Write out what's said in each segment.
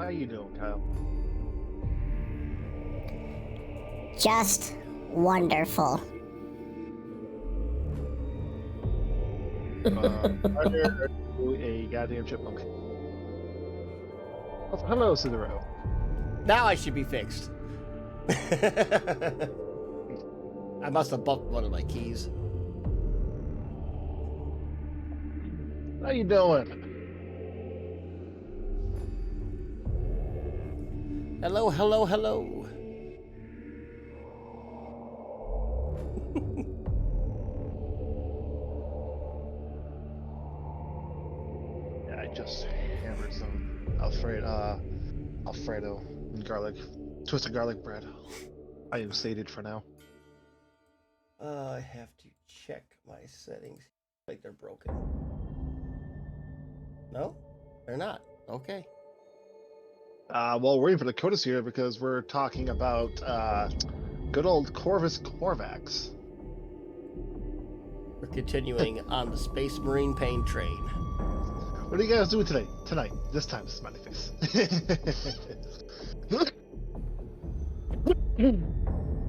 How you doing, Kyle? Just wonderful. Are you a goddamn chipmunk? Oh, hello, Sidero. Now I should be fixed. I must have bumped one of my keys. How you doing? Hello, hello, hello. Yeah, I just hammered some Alfredo and garlic, twisted garlic bread. I am sated for now. I have to check my settings. Like they're broken. No, they're not. Okay. Well, we're waiting for the Dakotas here because we're talking about good old Corvus Corvax. We're continuing on the Space Marine Pain Train. What are you guys doing today? Tonight? This time, smiley face.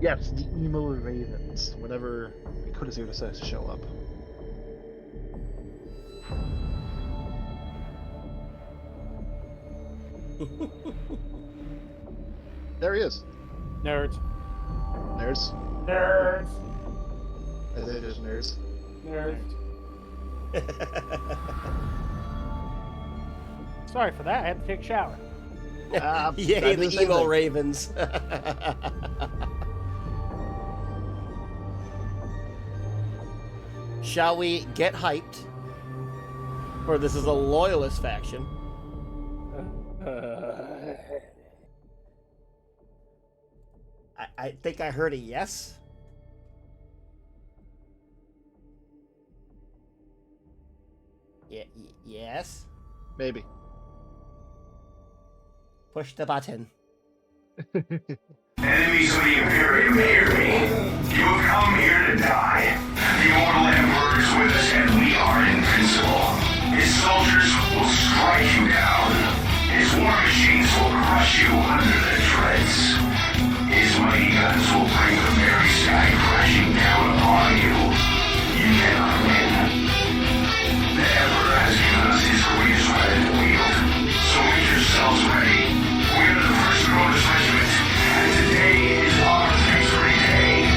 Yes, the emo ravens. Whenever Dakotas here decides to show up. There he is. Nerds. Nerds. Nerds. It is nerds. Nerds. Sorry for that. I had to take a shower. Yay, the emo ravens. Shall we get hyped? Or this is a loyalist faction. I think I heard a yes. Yes. Maybe. Push the button. Enemies of the Imperium, hear me. You have come here to die. The Immortal Emperor is with us, and we are invincible. His soldiers will strike you down. His war machines will crush you under their treads. His mighty guns will bring the very sky crashing down upon you. You cannot win. The Emperor has given us his greatest weapon to wield, so make yourselves ready. We are the 1st Cronus Regiment, and today is our victory day.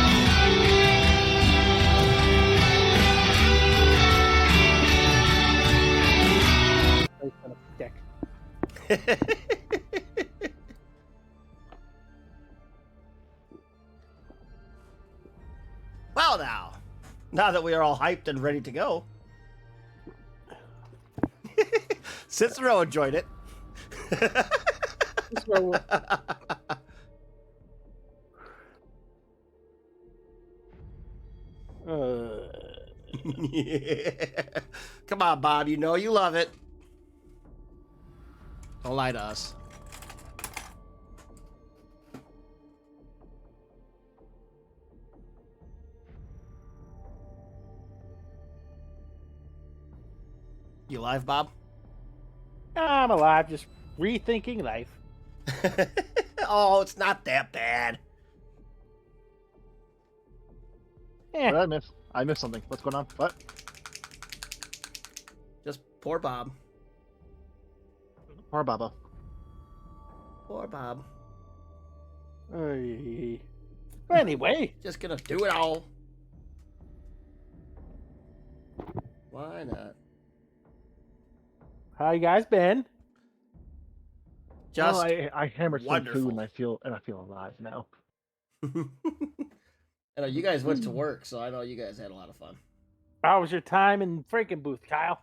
Well now that we are all hyped and ready to go. Cicero enjoyed it. Come on, Bob, you know you love it. Don't lie to us. You live, Bob? I'm alive, just rethinking life. Oh, it's not that bad. Eh, What did I miss? I missed something. What's going on? What? Just poor Bob. Poor Baba. Poor Bob. anyway, Just gonna do it all. Why not? how you guys been? Just I hammered wonderful. some food and I feel alive now. I know you guys went to work, so I know you guys had a lot of fun. How was your time in freaking booth, Kyle?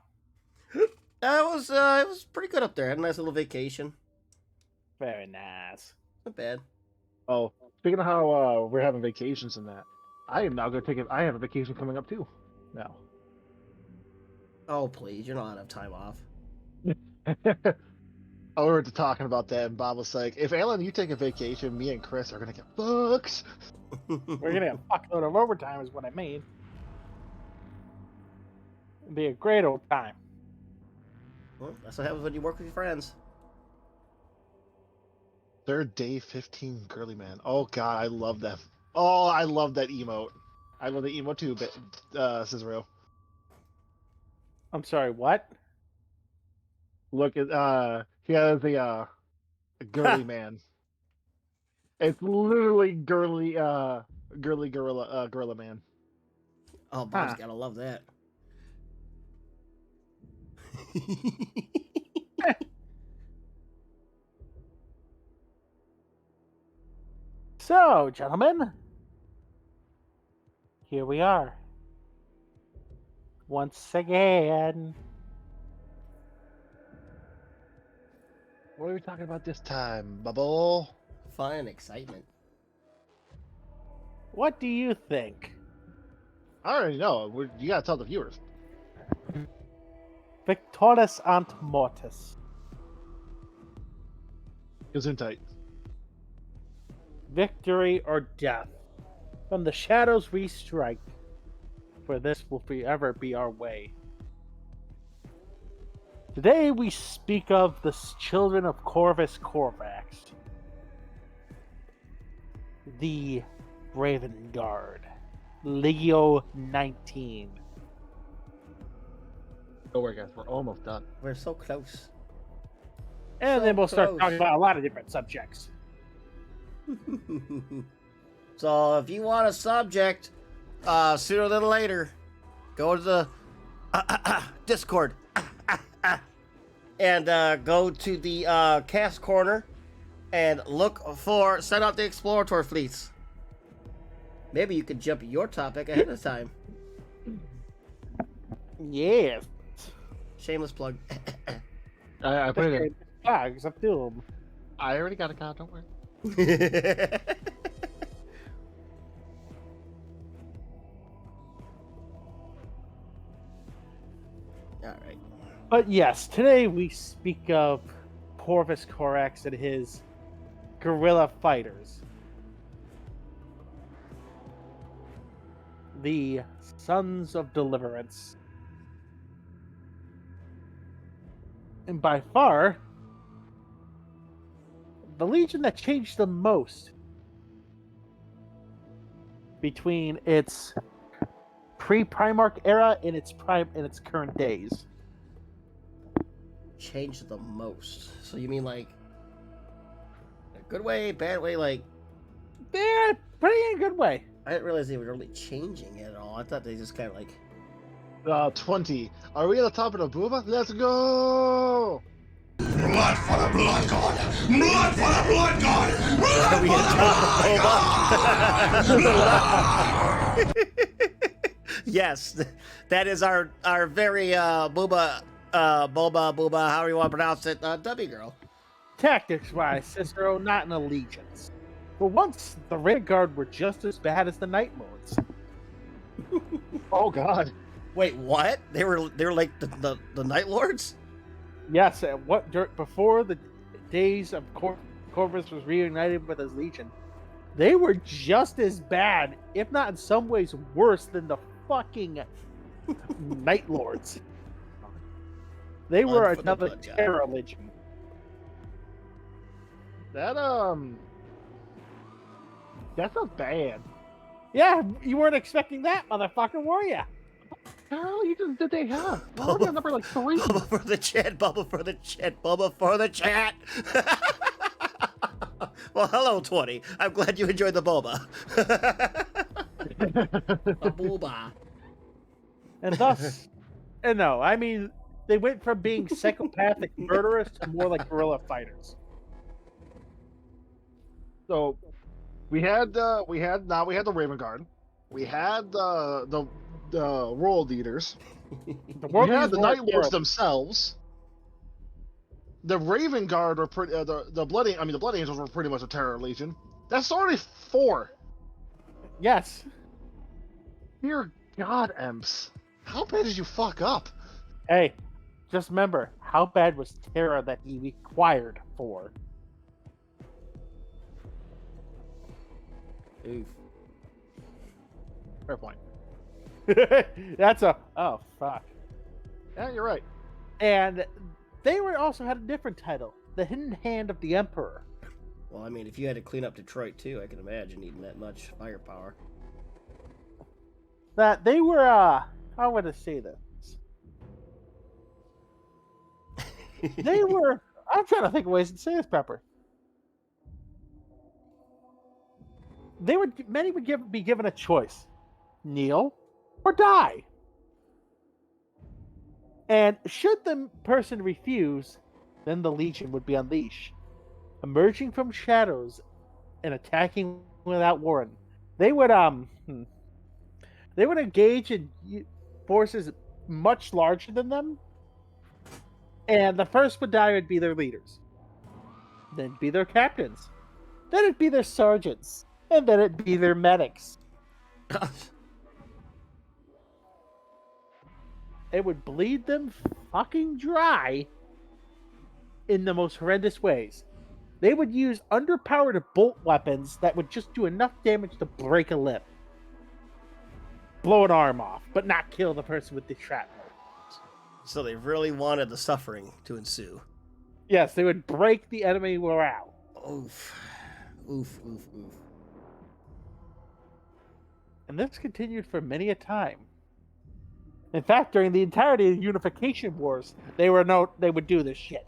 It was pretty good up there. Had a nice little vacation. Very nice. Not bad. Oh, speaking of how we're having vacations and that, I am now going to take it. I have a vacation coming up too. Now. Oh please, you're not gonna have time off. I we were talking about that, and Bob was like, "If Alan, you take a vacation, me and Chris are gonna get bucks." We're gonna have a fuckload of overtime, is what I mean. It'd be a great old time. Well, that's what happens when you work with your friends. Third day 15 girly man. Oh god, I love that. Oh, I love that emote. I love the emote too, but Cicero. I'm sorry, what? Look at he has a girly man. It's literally girly gorilla man. Oh, Bob's Huh. gotta love that. So, gentlemen, here we are. Once again. What are we talking about this time, bubble? Fun and excitement. What do you think? I already know. You gotta tell the viewers. Victorus ant mortis. Gesundheit. Victory or death. From the shadows we strike, for this will forever be our way. Today we speak of the children of Corvus Corvax. The Ravenguard. Legio 19. Don't worry, guys. We're almost done. We're so close. And So then we'll start close. talking about a lot of different subjects. So if you want a subject, sooner or later, go to the Discord and go to the cast corner and look for send out the exploratory fleets. Maybe you could jump your topic ahead of time. Yes. Shameless plug. I put it in. Flags up to them. I already got a count. Don't worry. All right. But yes, today we speak of Corvus Corax and his guerrilla fighters. The Sons of Deliverance. And by far, the legion that changed the most between its pre-Primarch era and its current days. Changed the most. So you mean like a good way, bad way? Like Yeah, pretty in a good way. I didn't realize they were really changing it at all. I thought they just kind of like 20. Are we at the top of the booba? Let's go! Blood for the blood god! Blood for the blood god! Blood we for had the blood god! yes, that is our very boba however you want to pronounce it, Dubby girl. Tactics-wise, Cicero, not an allegiance. For once, the Ravenguard were just as bad as the Night Lords. Oh god. Wait, what? They were like the Night Lords? Yes, before the days of Corvus was reunited with his legion, they were just as bad, if not in some ways worse than the fucking Night Lords. They were Blood for the another blood god. terror legion. That's not bad. Yeah, you weren't expecting that, motherfucker, were ya? How many legions did they have? We're already on number like 3. Bubba for the chat, Bubba for the chat, Bubba for the chat. Well, hello, 20. I'm glad you enjoyed the boba. A booba. And thus, and no, I mean, they went from being psychopathic murderers to more like guerrilla fighters. So we had the Ravenguard. We had the world eaters. The We had the Night Lords Lords themselves. The Ravenguard were pretty. The Blood Angels were pretty much a terror legion. That's already 4. Yes. Dear God, Emps, how bad did you fuck up? Hey, just remember, how bad was Terra that he required for? Oof. Fair point. That's oh fuck. Yeah, you're right. And they were also had a different title, the Hidden Hand of the Emperor. Well, I mean, if you had to clean up Detroit too, I can imagine needing that much firepower. That they were, how would I say this? They were, I'm trying to think of ways to say this, Pepper. Many would be given a choice: kneel or die. And should the person refuse, then the Legion would be unleashed, emerging from shadows and attacking without warning. They would engage in forces much larger than them, and the first would die would be their leaders, then it'd be their captains, then it'd be their sergeants, and then it'd be their medics. It would bleed them fucking dry in the most horrendous ways. They would use underpowered bolt weapons that would just do enough damage to break a limb, blow an arm off, but not kill the person with the shrapnel. So they really wanted the suffering to ensue. Yes, they would break the enemy morale. Oof. Oof, oof, oof. And this continued for many a time. In fact, during the entirety of the Unification Wars, they would do this shit.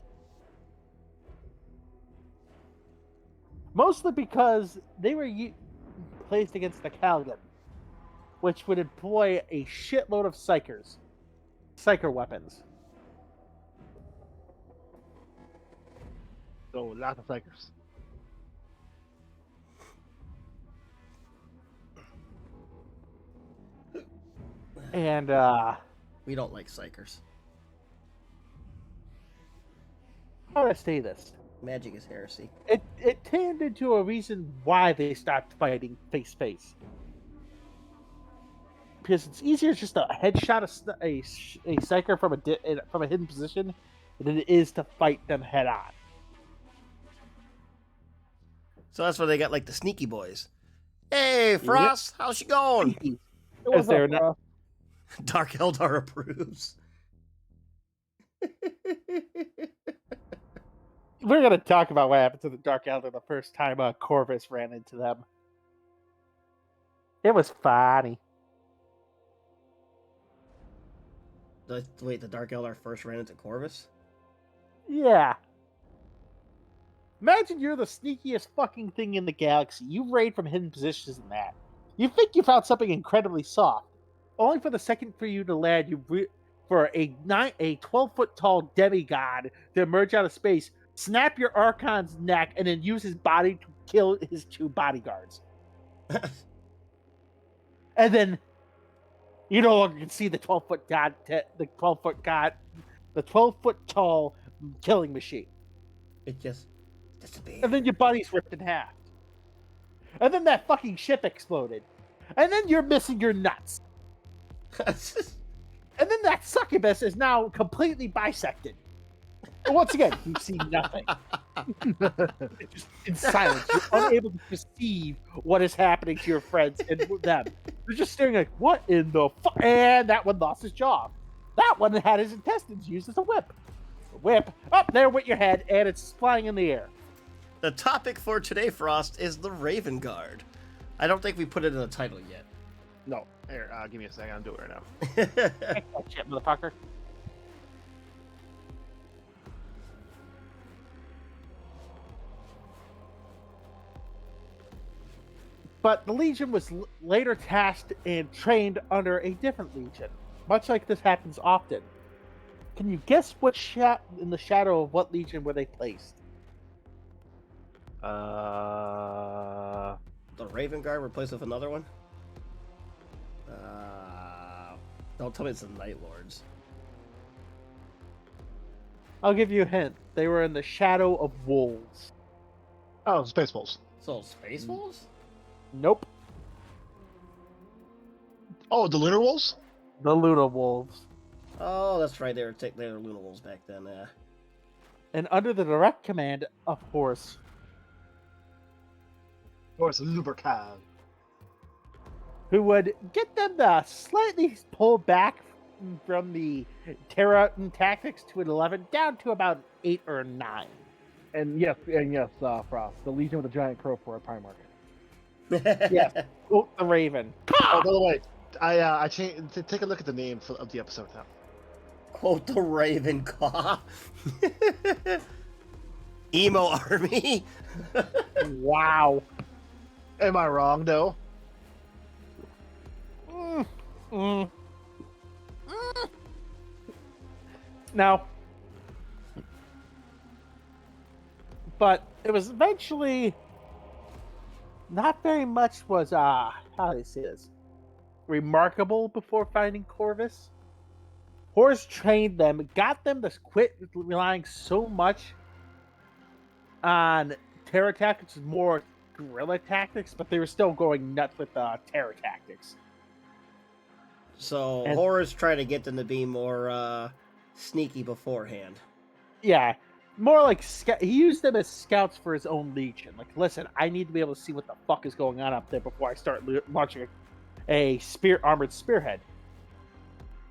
Mostly because they were placed against the Calgon, which would employ a shitload of psyker weapons. So, lots of psychers. And, We don't like psychers. how do I say this? Magic is heresy. It turned into a reason why they stopped fighting face to face. Because it's easier just to headshot a psyker from a hidden position than it is to fight them head on. So that's why they got like the sneaky boys. Hey, Frost, how's she going? Because they're not. Dark Eldar approves. We're gonna talk about what happened to the Dark Elder the first time Corvus ran into them. It was funny. Wait, the Dark Eldar first ran into Corvus? Yeah. Imagine you're the sneakiest fucking thing in the galaxy. You raid from hidden positions in that. You think you found something incredibly soft, only for the second for you to land for a 12-foot tall demigod to emerge out of space, snap your Archon's neck, and then use his body to kill his two bodyguards. And then you no longer can see the 12-foot god, the 12-foot tall killing machine. It just disappeared. And then your body's ripped in half. And then that fucking ship exploded. And then you're missing your nuts. And then that succubus is now completely bisected. And once again, you see nothing. Just in silence. You're unable to perceive what is happening to your friends and them. They're just staring like, what in the fuck? And that one lost his jaw. That one had his intestines used as a whip. Whip up there with your head, and it's flying in the air. The topic for today, Frost, is the Ravenguard. I don't think we put it in the title yet. No. Here, give me a second. I'll do it right now. Oh, shit, motherfucker. But the Legion was later tasked and trained under a different Legion, much like this happens often. Can you guess what in the shadow of what Legion were they placed? The Ravenguard replaced with another one? Don't tell me it's the Night Lords. I'll give you a hint. They were in the shadow of wolves. Oh, Space Wolves. So, Space Wolves? Nope. Oh, the Lunar Wolves? The Luna Wolves. Oh, that's right. They were Luna Wolves back then. And under the direct command of Horus. Or it's Lubercad. Who would get them to slightly pull back from the Terran tactics to an 11 down to about 8 or 9. And yes, Frost, the Legion with the giant crow for a Prime Market. Yes, quote the Raven. Oh, by the way, I changed. Take a look at the name of the episode now. Quote the Ravenguard. Emo army. Wow. Am I wrong, though? No. But it was eventually not very much was how do you say this? Remarkable before finding Corvus. Horus trained them, got them to quit relying so much on terror tactics, more guerrilla tactics, but they were still going nuts with terror tactics. So And- Horus tried to get them to be more sneaky beforehand. Yeah, more like he used them as scouts for his own legion. Like, listen, I need to be able to see what the fuck is going on up there before I start launching a armored spearhead.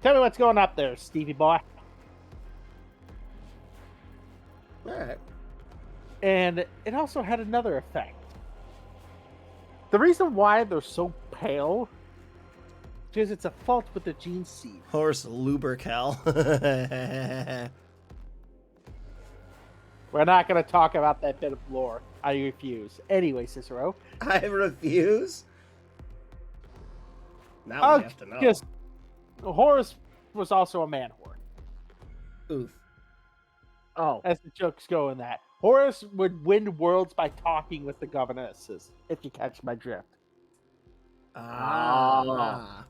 Tell me what's going up there, Stevie boy. All right. And it also had another effect. The reason why they're so pale is it's a fault with the gene seed. Horus Lubercal. We're not going to talk about that bit of lore. I refuse. Anyway, Cicero. I refuse. Now we have to know. Just Horus was also a man whore. Oof. Oh, As the jokes go in that. Horus would win worlds by talking with the governesses, if you catch my drift. Ah.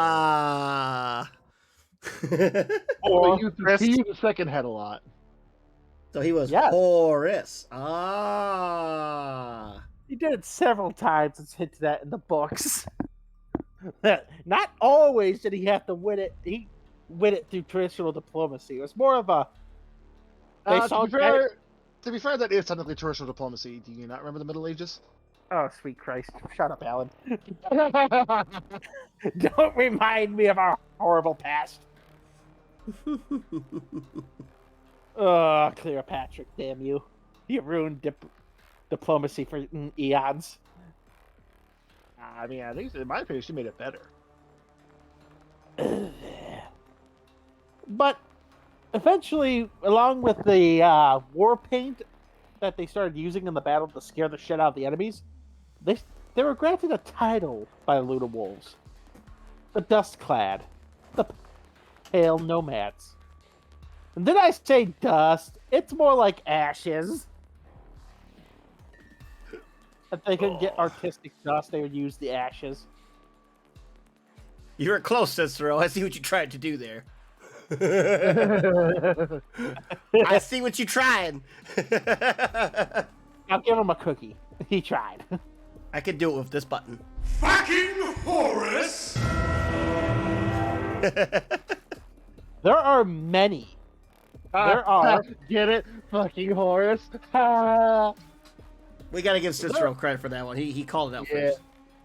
Ah. Or he used the second head a lot. So he was Yes. Horus. Ah. he did it several times. It's hinted at in the books. Not always did he have to win it. He win it through traditional diplomacy. It was more of a. To be fair, that is technically terrestrial diplomacy. Do you not remember the Middle Ages? Oh, sweet Christ. Shut up, Alan. Don't remind me of our horrible past. Oh, Cleopatra, damn you. You ruined diplomacy for eons. I mean, I think in my opinion, she made it better. But eventually, along with the war paint that they started using in the battle to scare the shit out of the enemies, they were granted a title by the Luna Wolves. The Dustclad. The Pale Nomads. And did I say dust? It's more like ashes. If they could get artistic dust, they would use the ashes. You were close, Cicero. I see what you tried to do there. I see what you tried. I'll give him a cookie. He tried. I can do it with this button. Fucking Horus! There are many. There are. Get it? Fucking Horus. We gotta give Cicero credit for that one. He called it out Yeah. first.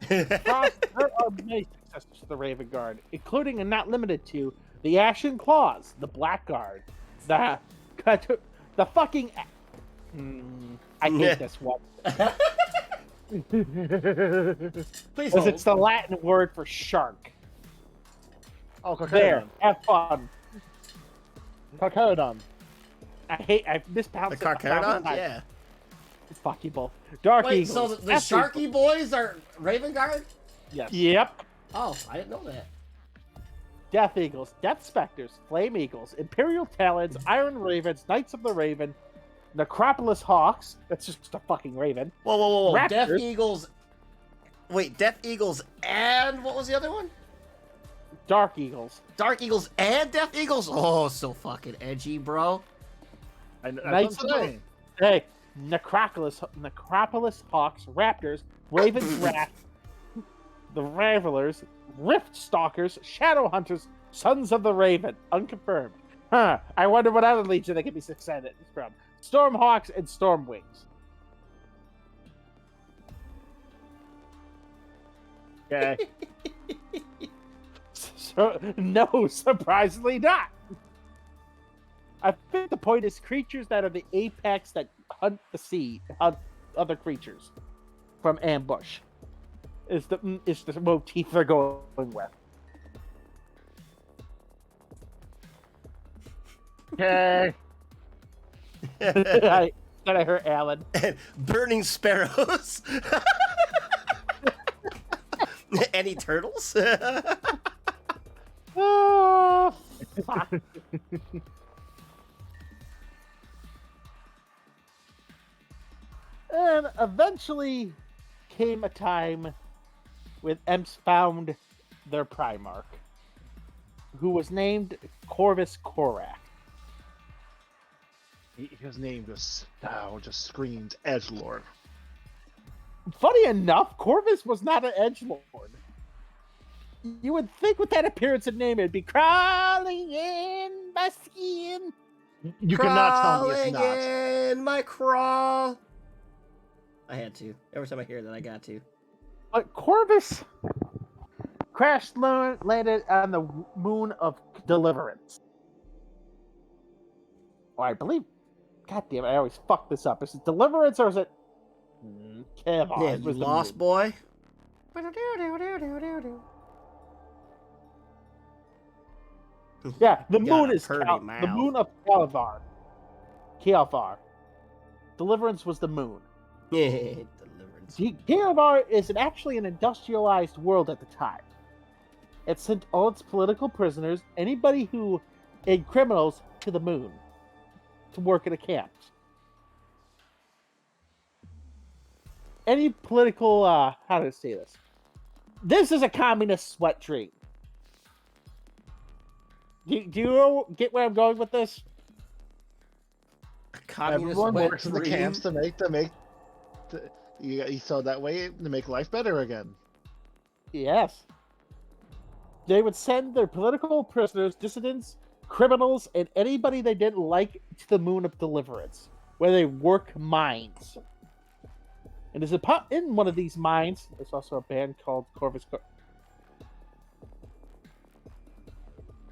There are many successors to the Ravenguard, including and not limited to the Ashen Claws, the Blackguard, the fucking. I hate this one. Please Because hold. it's the Latin word for shark. Oh, There, have fun. Carcharodon. I mispronounced The it 1,000 Carcharodon? times. Yeah. Fuck you both. Dark Wait, Eagles. so the Death Sharky Eagles. boys are Ravenguard? Yes. Yep. Oh, I didn't know that. Death Eagles, Death Specters, Flame Eagles, Imperial Talons, Iron Ravens, Knights of the Raven, Necropolis Hawks. That's just a fucking raven. Whoa. Raptors. Death Eagles. Wait, Death Eagles and what was the other one? Dark Eagles. Dark Eagles and Death Eagles? Oh, so fucking edgy, bro. Knights of the Hey, Necropolis Hawks, Raptors, Raven's Wrath, the Ravelers, Rift Stalkers, Shadow Hunters, Sons of the Raven. Unconfirmed. Huh. I wonder what other legion they could be succeeded from. Stormhawks and Stormwings. Okay. So, no, surprisingly not. I think the point is creatures that are the apex that hunt other creatures from ambush is the motif they're going with. Okay. I heard Alan. And burning sparrows. Any turtles? Oh, fuck. And eventually came a time when Emps found their Primarch, who was named Corvus Corax. His name just screams edgelord. Funny enough, Corvus was not an edgelord. You would think with that appearance and name, it'd be crawling in my skin. You cannot tell me it's not. In my crawl. I had to. Every time I hear that, I got to. But Corvus landed on the moon of Deliverance. Oh, I believe. God damn it! I always fuck this up. Is it Deliverance or is it? Come on, Yeah, it you was the lost, moon. boy. Yeah, the You got moon a is purty the mouth. moon of Kialvar. Deliverance was the moon. Deliverance. Kialvar is actually an industrialized world at the time. It sent all its political prisoners, and criminals, to the moon to work in a camp. Any political, how do I say this? This is a communist sweat dream. Do you get where I'm going with this? Communist Everyone wet works in the dream. camps to make so that way to make life better again. Yes. They would send their political prisoners, dissidents, criminals, and anybody they didn't like to the moon of Deliverance, where they work mines. And there's in one of these mines, there's also a band called Corvus.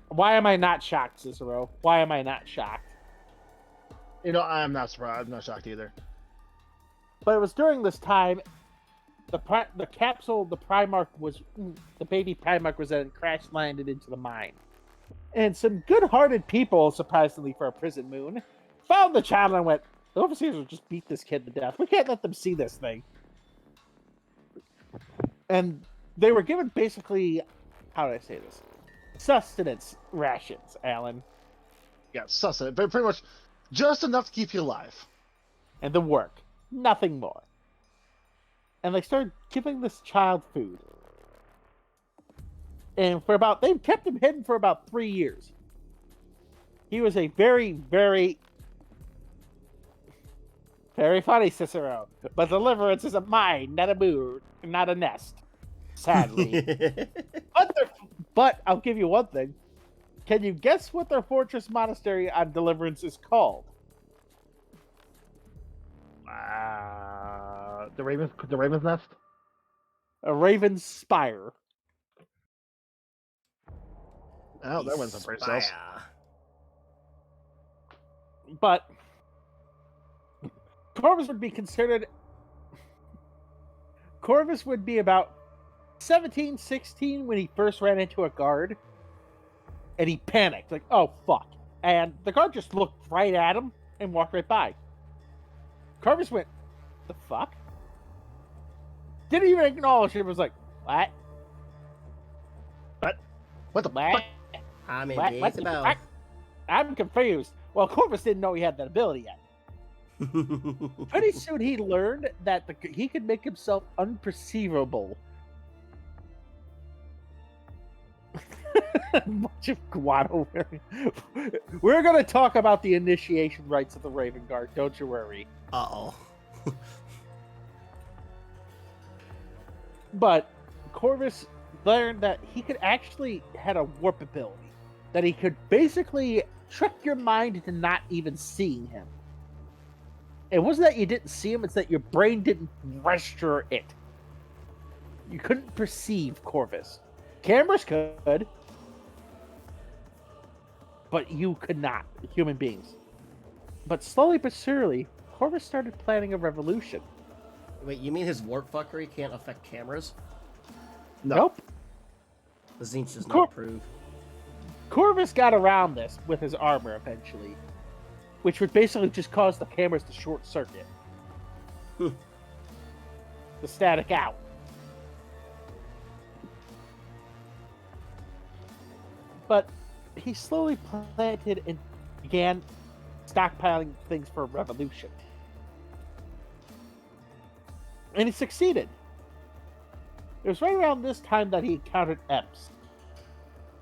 Why am I not shocked, Cicero? Why am I not shocked? You know, I'm not surprised. I'm not shocked either. But it was during this time, the baby Primarch was then crash landed into the mine. And some good-hearted people, surprisingly for a prison moon, found the child and went, the overseers will just beat this kid to death. We can't let them see this thing. And they were given basically, how do I say this? Sustenance rations, Alan. Yeah, sustenance, but pretty much just enough to keep you alive. And the work. Nothing more. And they started giving this child food. And they kept him hidden for about 3 years. He was a very, very, very funny Cicero. But Deliverance is a mine, not a moon, not a nest. Sadly. But I'll give you one thing. Can you guess what their fortress monastery on Deliverance is called? The Raven's Nest. A Raven's Spire. Oh, that went some pretty cells. Spire. But Corvus would be about 17, 16 when he first ran into a guard. And he panicked, like, oh, fuck. And the guard just looked right at him and walked right by. Corvus went, the fuck? Didn't even acknowledge him. Was like, what? What the What? fuck? I'm in What? What the the fuck? I'm confused. Well, Corvus didn't know he had that ability yet. Pretty soon he learned that he could make himself unperceivable. Much of Guado. We're going to talk about the initiation rites of the Ravenguard. Don't you worry. Uh-oh. But Corvus learned that he could actually had a warp ability. That he could basically trick your mind into not even seeing him. It wasn't that you didn't see him, it's that your brain didn't register it. You couldn't perceive Corvus. Cameras could. but you could not, human beings. But slowly but surely, Corvus started planning a revolution. Wait, you mean his warp fuckery can't affect cameras? No. Nope. The Zinch does Cor- not approve. Corvus got around this with his armor eventually, which would basically just cause the cameras to short circuit. The static out. But he slowly planted and began stockpiling things for a revolution. And he succeeded. It was right around this time that he encountered Eps.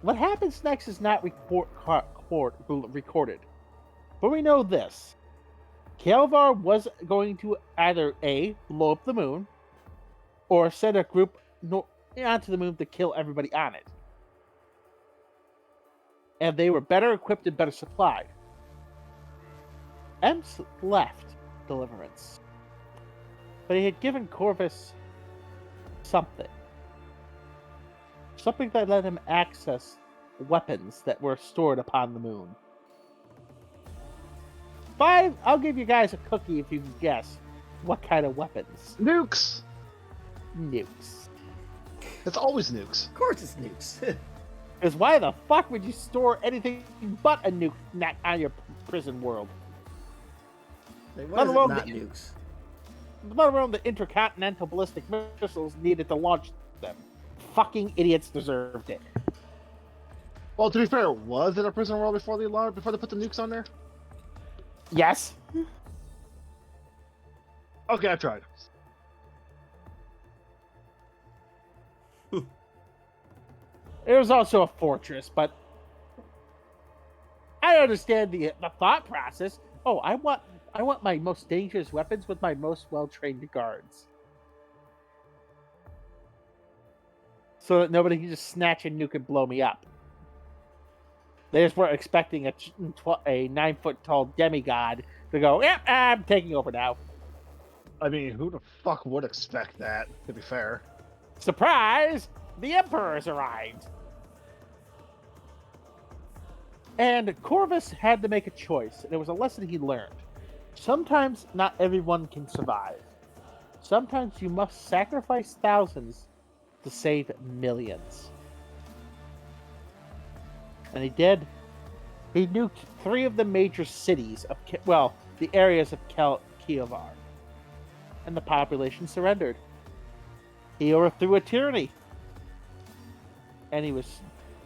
What happens next is not recorded. But we know this. Kelvar was going to either A, blow up the moon, or send a group onto the moon to kill everybody on it. And they were better equipped and better supplied. Ems left Deliverance. But he had given Corvus something. Something that let him access weapons that were stored upon the moon. I'll give you guys a cookie if you can guess what kind of weapons. Nukes. Nukes. It's always nukes. Of course it's nukes. Because why the fuck would you store anything but a nuke on your prison world? Like, why is it alone not the- nukes? Let alone the intercontinental ballistic missiles needed to launch them. Fucking idiots deserved it. Well, to be fair, was it a prison world before they put the nukes on there? Yes. Okay, I tried. It was also a fortress, but I understand the thought process. Oh, I want my most dangerous weapons with my most well-trained guards. So that nobody can just snatch a nuke and blow me up. They just weren't expecting a 9-foot-tall demigod to go, yep, I'm taking over now. I mean, who the fuck would expect that, to be fair? Surprise! The Emperor has arrived! And Corvus had to make a choice, and it was a lesson he learned. Sometimes not everyone can survive. Sometimes you must sacrifice thousands to save millions. And he did. He nuked 3 of the major cities of, the areas of Kievar. And the population surrendered. He overthrew a tyranny. And he was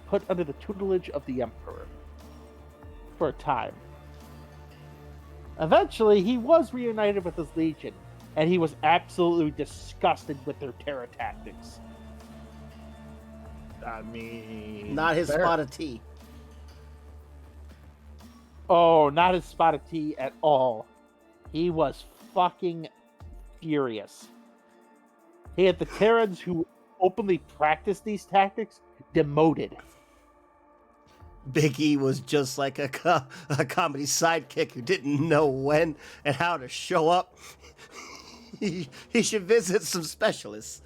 put under the tutelage of the Emperor. For a time. Eventually, he was reunited with his legion, and he was absolutely disgusted with their terror tactics. I mean... Not his fair. spot of tea. Oh, not his spot of tea at all. He was fucking furious. He had the Terrans who openly practiced these tactics demoted. Big E was just like a comedy sidekick who didn't know when and how to show up. He should visit some specialists.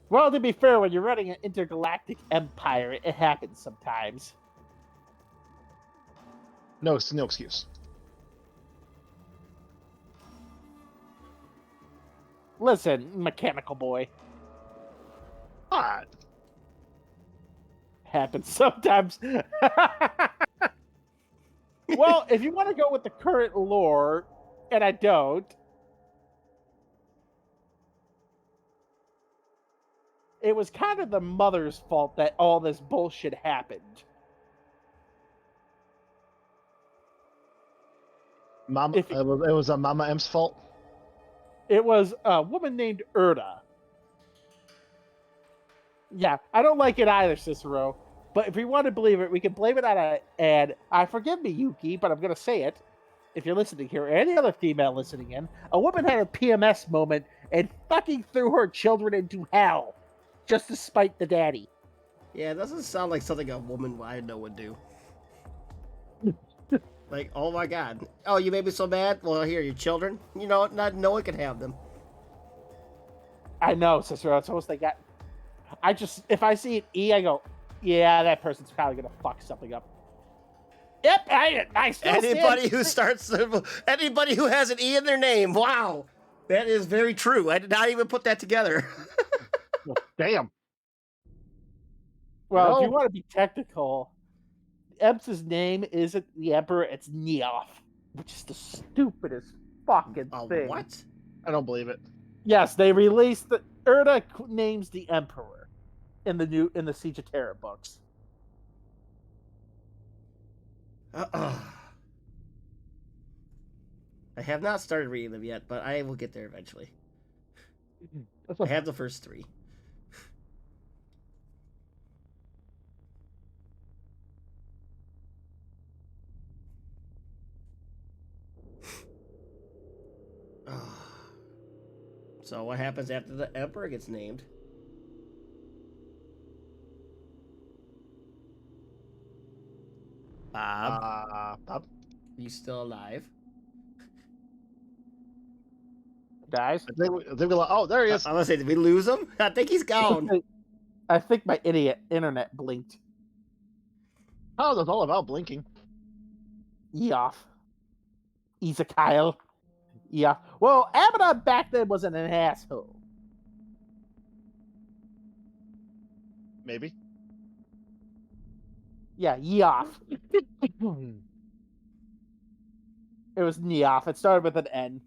Well, to be fair, when you're running an intergalactic empire, it happens sometimes. No excuse. Listen, mechanical boy. Alright. Happens sometimes. Well, if you want to go with the current lore, and I don't, it was kind of the mother's fault that all this bullshit happened. Mama, If- it was Mama M's fault. It was a woman named Erda. Yeah, I don't like it either, Cicero. But if we want to believe it, we can blame it on a ad. Forgive me, Yuki, but I'm going to say it. If you're listening here, or any other female listening in, a woman had a PMS moment and fucking threw her children into hell just to spite the daddy. Yeah, it doesn't sound like something a woman I know would do. Like, oh my god. Oh, you made me so mad? Well, here, your children. You know, not no one can have them. I know, Cicero. It's almost like that. If I see an E, I go, Yeah, that person's probably gonna fuck something up. Yep, I still Anybody stand. anybody who has an E in their name. Wow, that is very true. I did not even put that together. Damn. Well, if you No. want to be technical, Epps' name isn't the Emperor, it's Neof, which is the stupidest fucking thing. What? I don't believe it. Yes, they released the Erda names the Emperor in the Siege of Terra books. I have not started reading them yet, but I will get there eventually. I have the first 3. So what happens after the Emperor gets named? Bob, Bob. you still alive? Guys, Oh, there he is. I'm gonna say, did we lose him? I think he's gone. I think my idiot internet blinked. Oh, that's all about blinking. Eof. Ezekiel. Yeah. Well, Abaddon back then wasn't an asshole. Maybe. Yeah, Eof. It was Neof. It started with an N.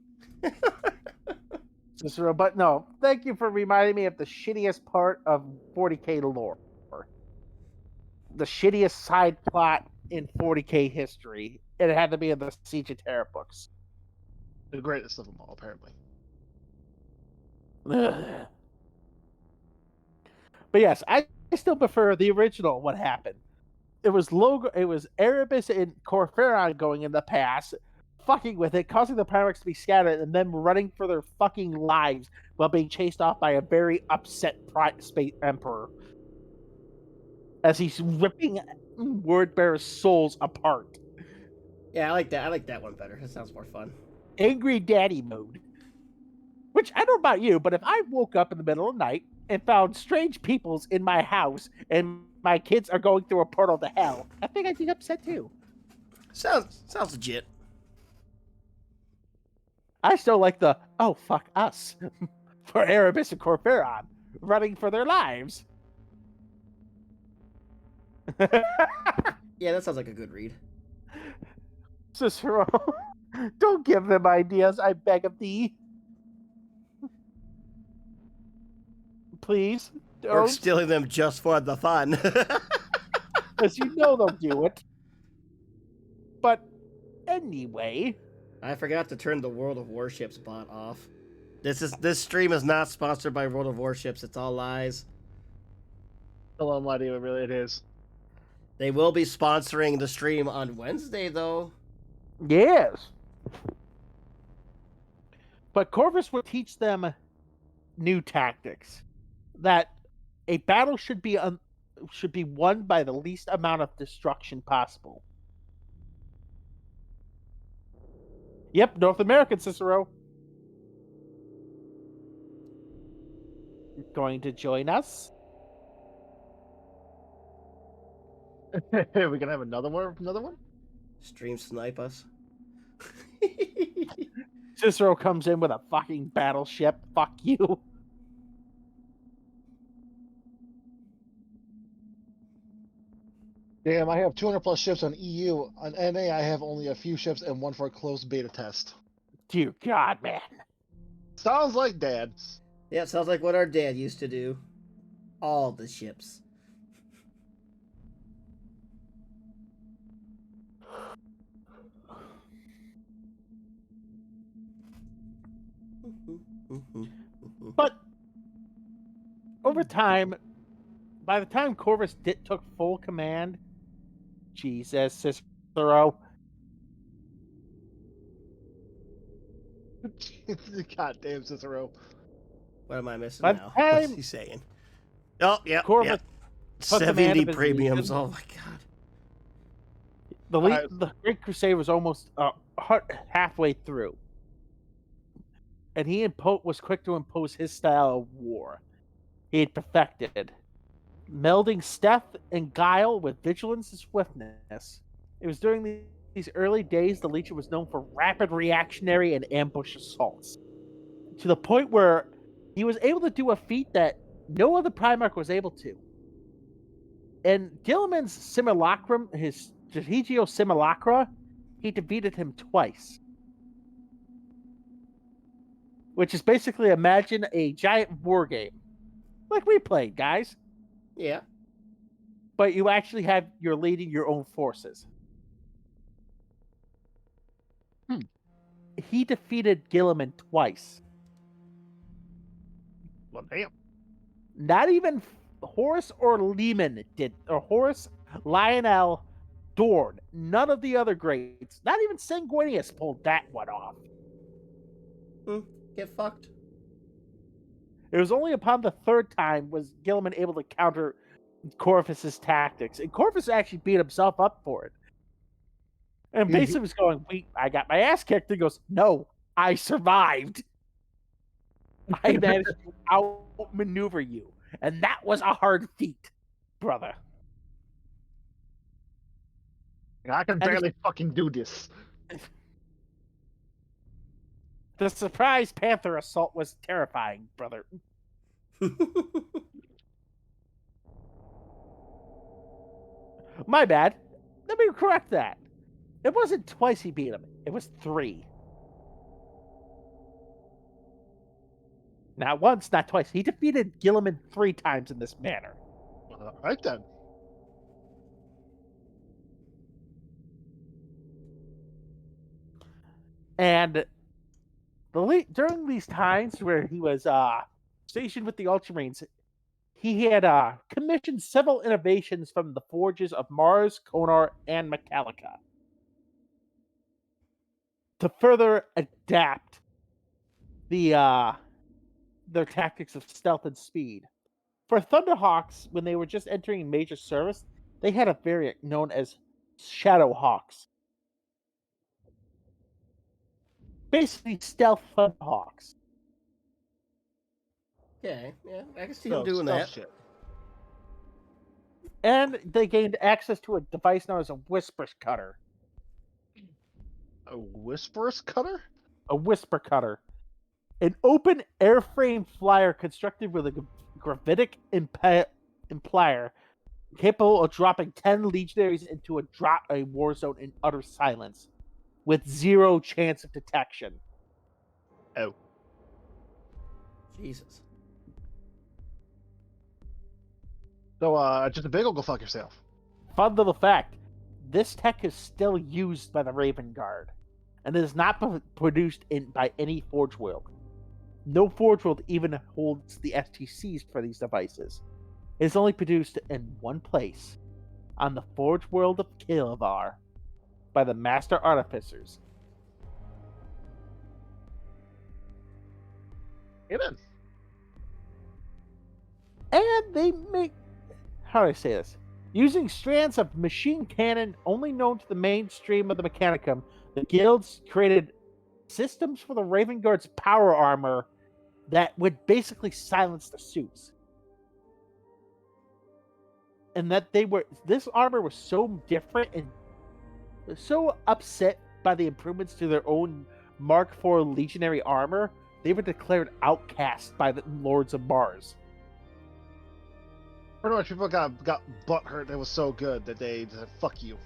Cicero, but no. Thank you for reminding me of the shittiest part of 40K lore. The shittiest side plot in 40K history. It had to be in the Siege of Terra books. The greatest of them all, apparently. Ugh. But yes, I still prefer the original. What happened? It was Erebus and Corferon going in the past, fucking with it, causing the Primarchs to be scattered, and then running for their fucking lives while being chased off by a very upset Space Emperor as he's ripping Wordbearer's souls apart. Yeah, I like that. I like that one better. That sounds more fun. Angry Daddy mode. Which, I don't know about you, but if I woke up in the middle of the night and found strange peoples in my house and my kids are going through a portal to hell, I think I'd be upset too. Sounds legit. I still like the, oh, fuck us, for Erebus and Corferon, running for their lives. Yeah, that sounds like a good read. Cicero, don't give them ideas, I beg of thee. Please, Or don't, stealing them just for the fun. because you know they'll do it. But anyway, I forgot to turn the World of Warships bot off. This stream is not sponsored by World of Warships. It's all lies. Hello, mighty, it really it is. They will be sponsoring the stream on Wednesday, though. yes. But Corvus would teach them new tactics. That a battle should be won by the least amount of destruction possible. Yep, North American Cicero. Going to join us? We're gonna have another one? Stream snipe us. Cicero comes in with a fucking battleship. Fuck you. Damn, I have 200 plus ships on EU. On NA, I have only a few ships and one for a closed beta test. Dear God, man. Sounds like Dad. Yeah, it sounds like what our dad used to do. All the ships. But over time, by the time Corvus took full command, Jesus, Cicero. Goddamn Cicero. What am I missing By the now? time- What's he saying? Oh, yeah. Corvus yeah. put command 70 of his premiums. legion. Oh, my God. The Great Crusade was almost halfway through. And he was quick to impose his style of war. He had perfected. melding stealth and guile with vigilance and swiftness. It was during these early days the Legion was known for rapid reactionary and ambush assaults, to the point where he was able to do a feat that no other Primarch was able to. In Gilliman's Simulacrum, his Strategio Simulacra, he defeated him twice. Which is basically, imagine a giant war game. Like we played, guys. Yeah. But you're leading your own forces. He defeated Gilliman twice. Well, damn. Not even Horace or Lehman did, or Horace, Lionel, Dorn. None of the other greats, not even Sanguinius pulled that one off. Get fucked. It was only upon the third time was Gilliman able to counter Corvus's tactics, and Corvus actually beat himself up for it. And basically was going, I got my ass kicked. He goes, no, I survived. I managed to outmaneuver you. And that was a hard feat, brother. I can barely fucking do this. The surprise Panther assault was terrifying, brother. My bad. Let me correct that. It wasn't twice he beat him. It was 3. Not once, not twice. He defeated Gilliman 3 times in this manner. All right then. And during these times where he was stationed with the Ultramarines, he had commissioned several innovations from the forges of Mars, Konar, and Metallica to further adapt their tactics of stealth and speed. For Thunderhawks, when they were just entering major service, they had a variant known as Shadowhawks. Basically, stealth Thunderhawks. Yeah, I can see him doing that. Shit. And they gained access to a device known as a Whisper Cutter. A Whisperous Cutter? A Whisper Cutter. An open airframe flyer constructed with a gravitic implier capable of dropping 10 legionaries into a war zone in utter silence with 0 chance of detection. Oh. Jesus. So, just a big ol' go fuck yourself. Fun little fact, this tech is still used by the Ravenguard, and it is not produced by any Forge World. No Forge World even holds the STCs for these devices. It is only produced in one place, on the Forge World of Kilavar, by the Master Artificers. Amen. And they make... How do I say this? Using strands of machine cannon only known to the mainstream of the Mechanicum, the guilds created systems for the Raven Guard's power armor that would basically silence the suits. And that this armor was so different and so upset by the improvements to their own Mark IV legionary armor, they were declared outcast by the Lords of Mars. Pretty much people got butthurt. It was so good that they said, fuck you.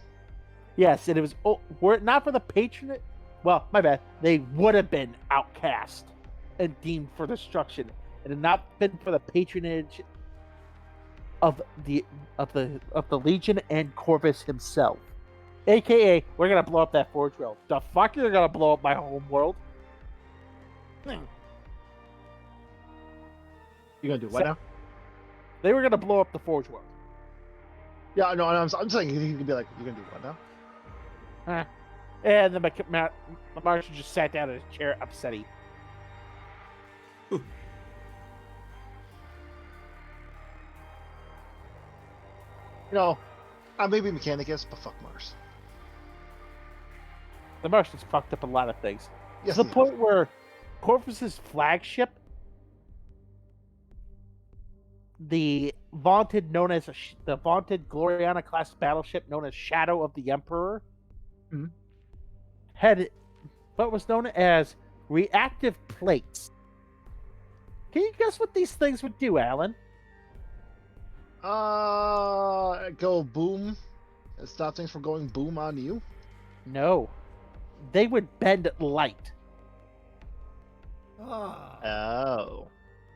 Yes, and it was, were it not for the patronage, well, my bad, they would have been outcast and deemed for destruction. It had not been for the patronage of the Legion and Corvus himself. AKA, we're gonna blow up that Forge World. The fuck you're gonna blow up my home world? You gonna do what now? They were gonna blow up the Forge World. Yeah, no, I'm saying he could be like, you gonna do what now? And the Martian just sat down in his chair, upsetty. You know, I may be Mechanicus, but fuck Mars. The Martians fucked up a lot of things. Yes, to the point where Corvus's flagship, the vaunted Gloriana class battleship known as Shadow of the Emperor Mhm. had what was known as reactive plates. Can you guess what these things would do, Alan? Go boom. Stop things from going boom on you. No. They would bend light. Oh.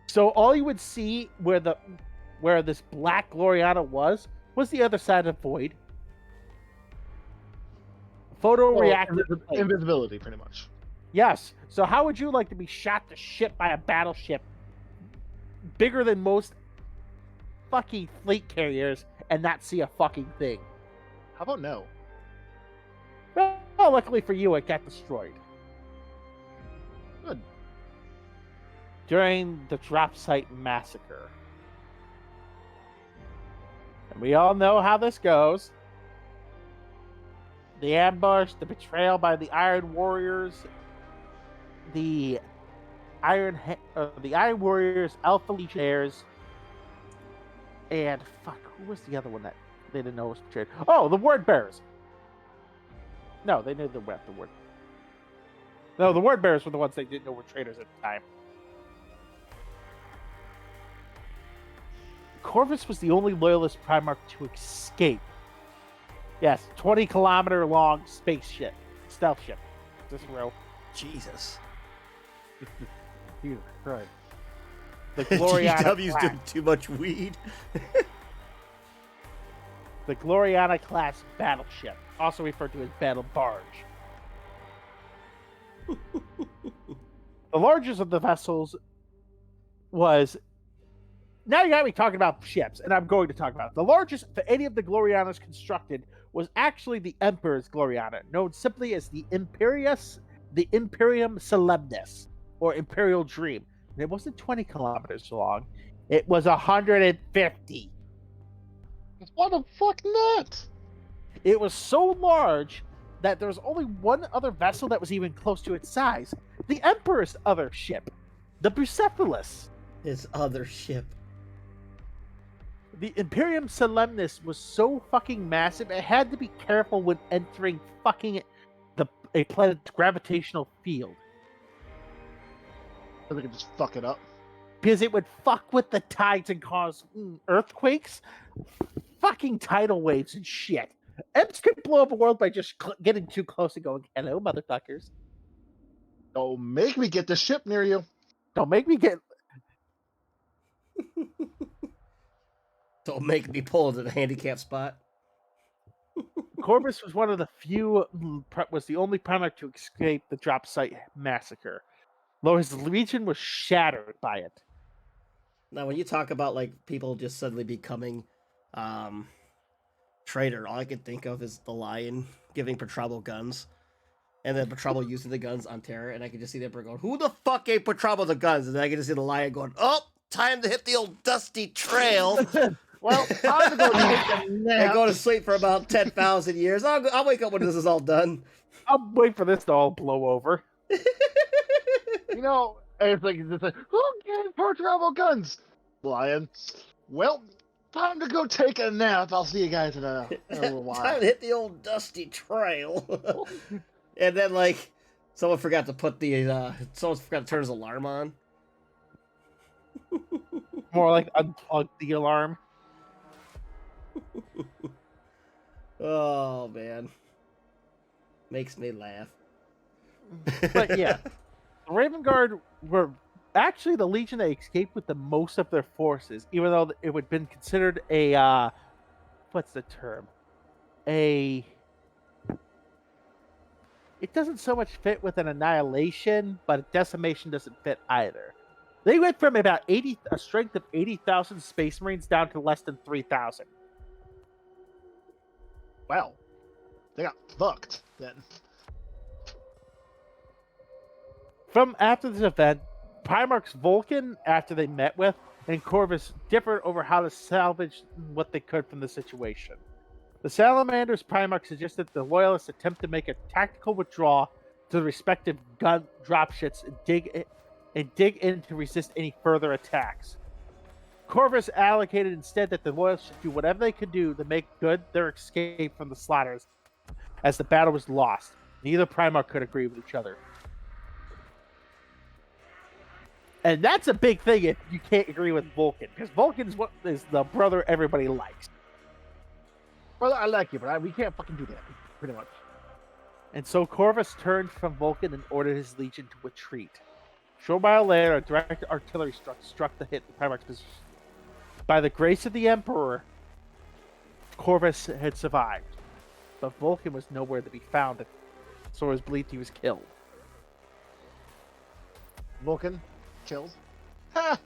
So all you would see where this black Gloriana was the other side of void. Photoreactive plate. Invisibility, pretty much. Yes. So how would you like to be shot to shit by a battleship bigger than most fucking fleet carriers and not see a fucking thing? How about no? Well, luckily for you, it got destroyed. Good. During the drop site massacre. And we all know how this goes. The ambush, the betrayal by the Iron Warriors, the Iron Warriors, Alpha Legionnaires, and fuck, who was the other one that they didn't know was betrayed? Oh, the Word Bearers. No, they knew the word. No, the Word Bearers were the ones they didn't know were traitors at the time. Corvus was the only loyalist Primarch to escape. Yes, 20-kilometer long spaceship, stealth ship. This row. Jesus. Jesus Christ. The Gloriana GW's class. doing too much weed. The Gloriana class battleship, also referred to as battle barge. The largest of the vessels was. Now you got me talking about ships, and I'm going to talk about it. The largest for any of the Glorianas constructed was actually the Emperor's Gloriana, known simply as the Imperium Solemnis, or Imperial Dream. And it wasn't 20 kilometers long; it was 150. What the fuck not? It was so large that there was only one other vessel that was even close to its size: the Emperor's other ship, the Bucephalus. His other ship. The Imperium Solemnis was so fucking massive, it had to be careful when entering fucking a planet's gravitational field. So they could just fuck it up. Because it would fuck with the tides and cause earthquakes, fucking tidal waves and shit. Emps could blow up a world by just getting too close and going, hello, motherfuckers. Don't make me get the ship near you. Don't make me get... Don't make me pull into the handicap spot. Corvus was one of the few, was the only Primarch to escape the drop site massacre, though his legion was shattered by it. Now, when you talk about like people just suddenly becoming traitor, all I can think of is the Lion giving Petrabo guns, and then Petrabo using the guns on Terror, and I can just see the Emperor going, "Who the fuck gave Petrabo the guns?" And then I can just see the Lion going, "Oh, time to hit the old dusty trail." Well, I'm gonna go take a nap. And go to sleep for about 10,000 years. I'll wake up when this is all done. I'll wait for this to all blow over. You know, it's like, who gave poor travel guns? Lion. Well, time to go take a nap. I'll see you guys in a little while. Time to hit the old dusty trail. And then, like, someone forgot to put someone forgot to turn his alarm on. More like unplug the alarm. Oh, man. Makes me laugh. But yeah, the Ravenguard were actually the legion that escaped with the most of their forces, even though it would have been considered a, what's the term? It doesn't so much fit with an annihilation, but a decimation doesn't fit either. They went from about a strength of 80,000 Space Marines down to less than 3,000. Well, they got fucked then. From after this event, Primarchs Vulcan, after they met with, and Corvus differed over how to salvage what they could from the situation. The Salamander's Primarch suggested the Loyalists attempt to make a tactical withdrawal to the respective gun dropships and dig in to resist any further attacks. Corvus allocated instead that the Loyalists should do whatever they could do to make good their escape from the slaughters, as the battle was lost. Neither Primarch could agree with each other. And that's a big thing if you can't agree with Vulcan, because Vulcan's what is the brother everybody likes. Well, I like you, but we can't fucking do that. Pretty much. And so Corvus turned from Vulcan and ordered his legion to retreat. A short while later, a direct artillery struck to hit the Primarch's position. By the grace of the Emperor, Corvus had survived, but Vulcan was nowhere to be found, so it was believed he was killed. Vulcan killed. Ha!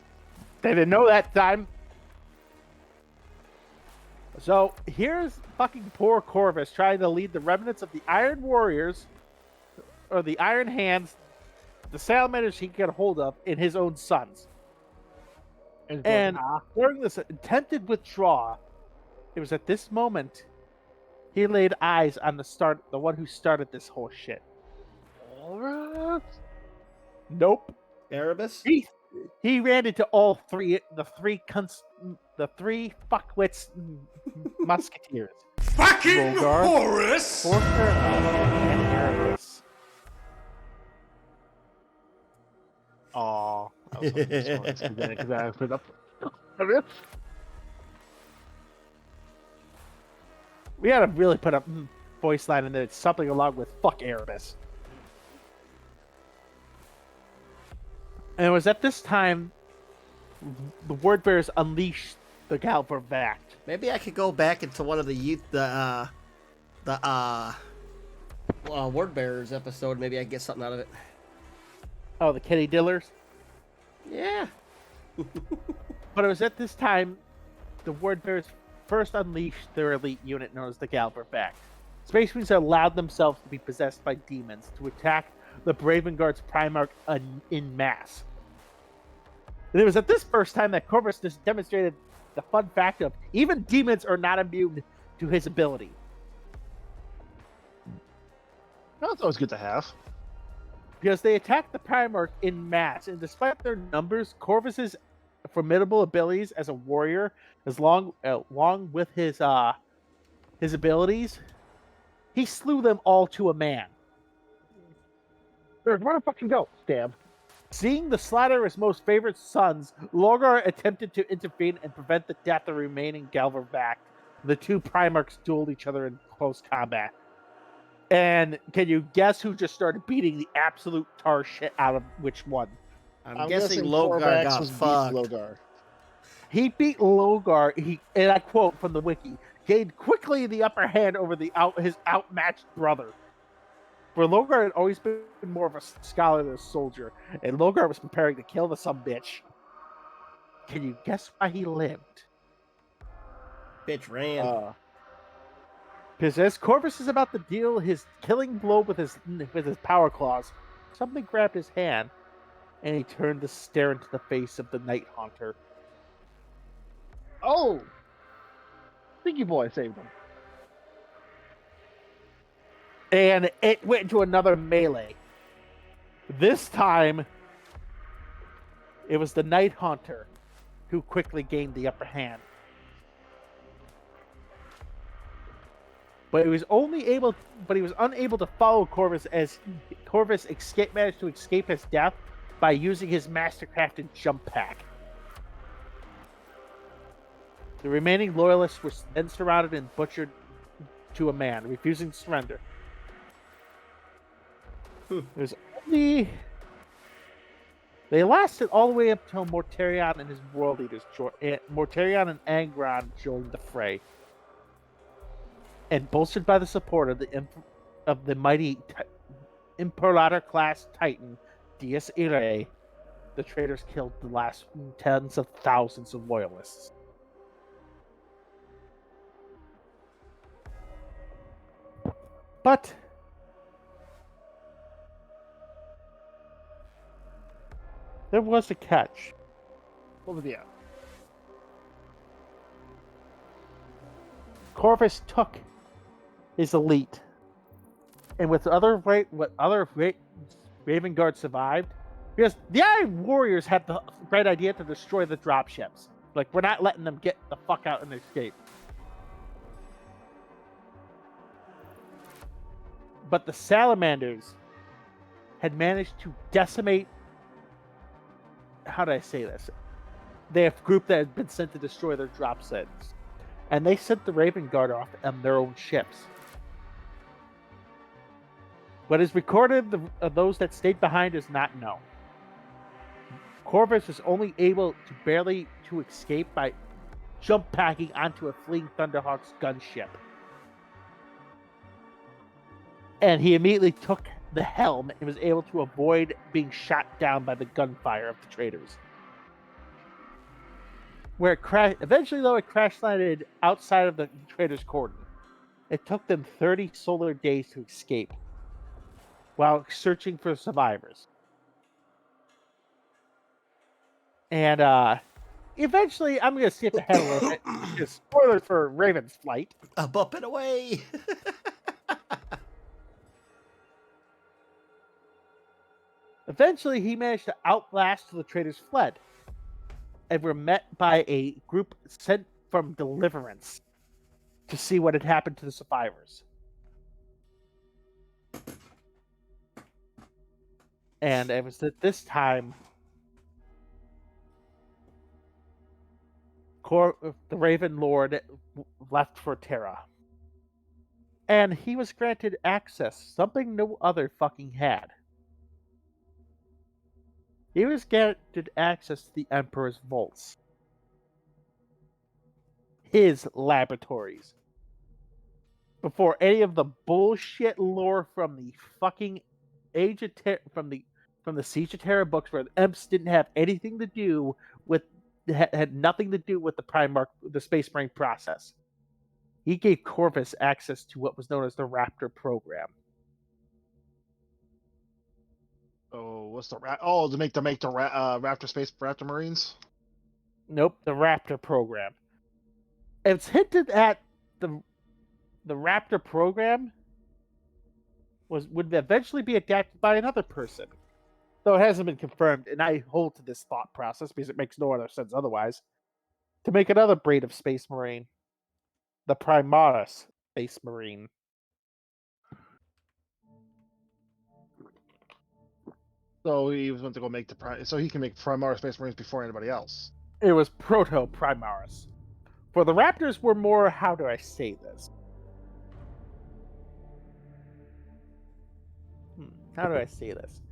They didn't know that time. So here's fucking poor Corvus trying to lead the remnants of the Iron Warriors, or the Iron Hands, the salamanders he could get a hold of, in his own sons. And during this attempted withdrawal, it was at this moment he laid eyes on the one who started this whole shit. Alright. Nope. Erebus? He ran into all three, the three fuckwits musketeers. Fucking Ravenguard, Horus! Forker, and Erebus. Aw. I was hoping this one was beginning, 'cause I put up. We had to really put a voice line in there, something along with "fuck Erebus." And it was at this time the word bearers unleashed the Galvervact. Maybe I could go back into one of the word bearers episode. Maybe I can get something out of it. Oh, the Kitty Dillers. Yeah. But it was at this time the word bearers first unleashed their elite unit known as the Galvervact. Space Marines allowed themselves to be possessed by demons to attack the Ravenguard's Primarch in mass. And it was at this first time that Corvus demonstrated the fun fact of even demons are not immune to his ability. That's always good to have. Because they attacked the Primarch in mass, and despite their numbers, Corvus's formidable abilities as a warrior, along with his abilities, he slew them all to a man. Where to fucking go? Stab. Seeing the slaughter of his most favorite sons, Logar attempted to intervene and prevent the death of the remaining Galvervact. The two Primarchs dueled each other in close combat. And can you guess who just started beating the absolute tar shit out of which one? I'm guessing Logar got fucked. Logar. He beat Logar, and I quote from the wiki, gained quickly the upper hand over his outmatched brother. For Logar had always been more of a scholar than a soldier, and Logar was preparing to kill the sumbitch. Can you guess why he lived? Bitch ran. Because as Corvus is about to deal his killing blow with his power claws, something grabbed his hand, and he turned to stare into the face of the Night Haunter. Oh! Stinky Boy saved him. And it went into another melee. This time, it was the Night Haunter who quickly gained the upper hand. But he was unable to follow Corvus as Corvus managed to escape his death by using his mastercrafted jump pack. The remaining loyalists were then surrounded and butchered to a man, refusing to surrender. There's only... They lasted all the way up until Mortarion and his world leaders, Mortarion and Angron, joined the fray. And bolstered by the support of the mighty Imperator-class Titan, Dies Irae, the traitors killed the last tens of thousands of loyalists. But there was a catch. What was the Corvus took his elite, and with Ravenguard survived, because the Iron Warriors had the great idea to destroy the dropships. Like, we're not letting them get the fuck out and escape. But the salamanders had managed to decimate. How do I say this? They have a group that had been sent to destroy their drop sets. And they sent the Ravenguard off on their own ships. What is recorded of those that stayed behind is not known. Corvus was only able to barely to escape by jump packing onto a fleeing Thunderhawk's gunship. And he immediately took the helm and was able to avoid being shot down by the gunfire of the traitors. Where it eventually, though, it crash landed outside of the traitors' cordon. It took them 30 solar days to escape while searching for survivors. And eventually, I'm going to skip ahead a little bit. Just spoilers for Raven's flight. Up, up, and away. Eventually, he managed to outlast the traitors fled, and were met by a group sent from Deliverance to see what had happened to the survivors. And it was at this time the Raven Lord left for Terra. And he was granted access, something no other fucking had. He was granted access to the Emperor's vaults. His laboratories. Before any of the bullshit lore from the fucking Age of from the Siege of Terra books, where the Emps didn't have anything to do with, had nothing to do with the Space Marine process. He gave Corvus access to what was known as the Raptor program. Oh, what's the to make the Raptor Marines? Nope, the Raptor program. It's hinted at the Raptor program would eventually be adapted by another person, though it hasn't been confirmed. And I hold to this thought process because it makes no other sense otherwise. To make another breed of Space Marine, the Primaris Space Marine. So he was going to go make so he can make Primaris Space Marines before anybody else. It was Proto Primaris. For the Raptors were more, how do I say this? How do I say this?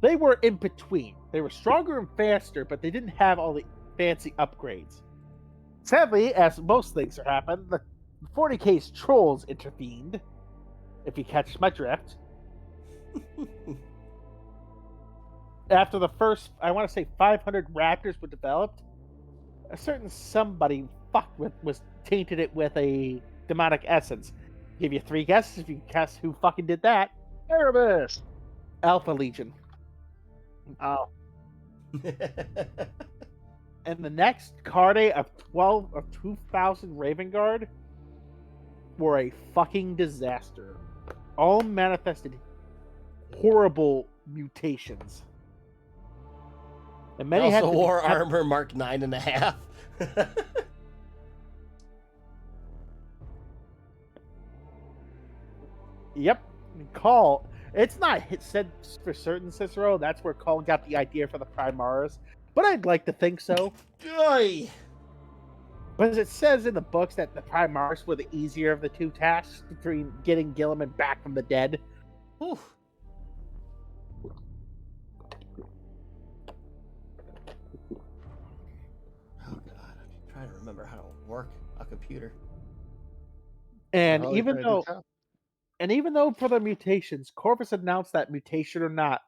They were in between. They were stronger and faster, but they didn't have all the fancy upgrades. Sadly, as most things are happening, the 40K's trolls intervened, if you catch my drift. After the first, I want to say 500 Raptors were developed, a certain somebody was tainted it with a demonic essence. Give you 3 guesses if you can guess who fucking did that. Erebus! Alpha Legion. Oh. And the next Carde of 2,000 Ravenguard were a fucking disaster. All manifested horrible mutations. And many also wore armor marked 9.5. Yep. Call. It's not said for certain, Cicero. That's where Call got the idea for the Primaris. But I'd like to think so. Oy. But it says in the books that the Primaris were the easier of the 2 tasks between getting Gilliman back from the dead. Whew. Oh god, I'm trying to remember how to work a computer. And even though for the mutations, Corvus announced that mutation or not,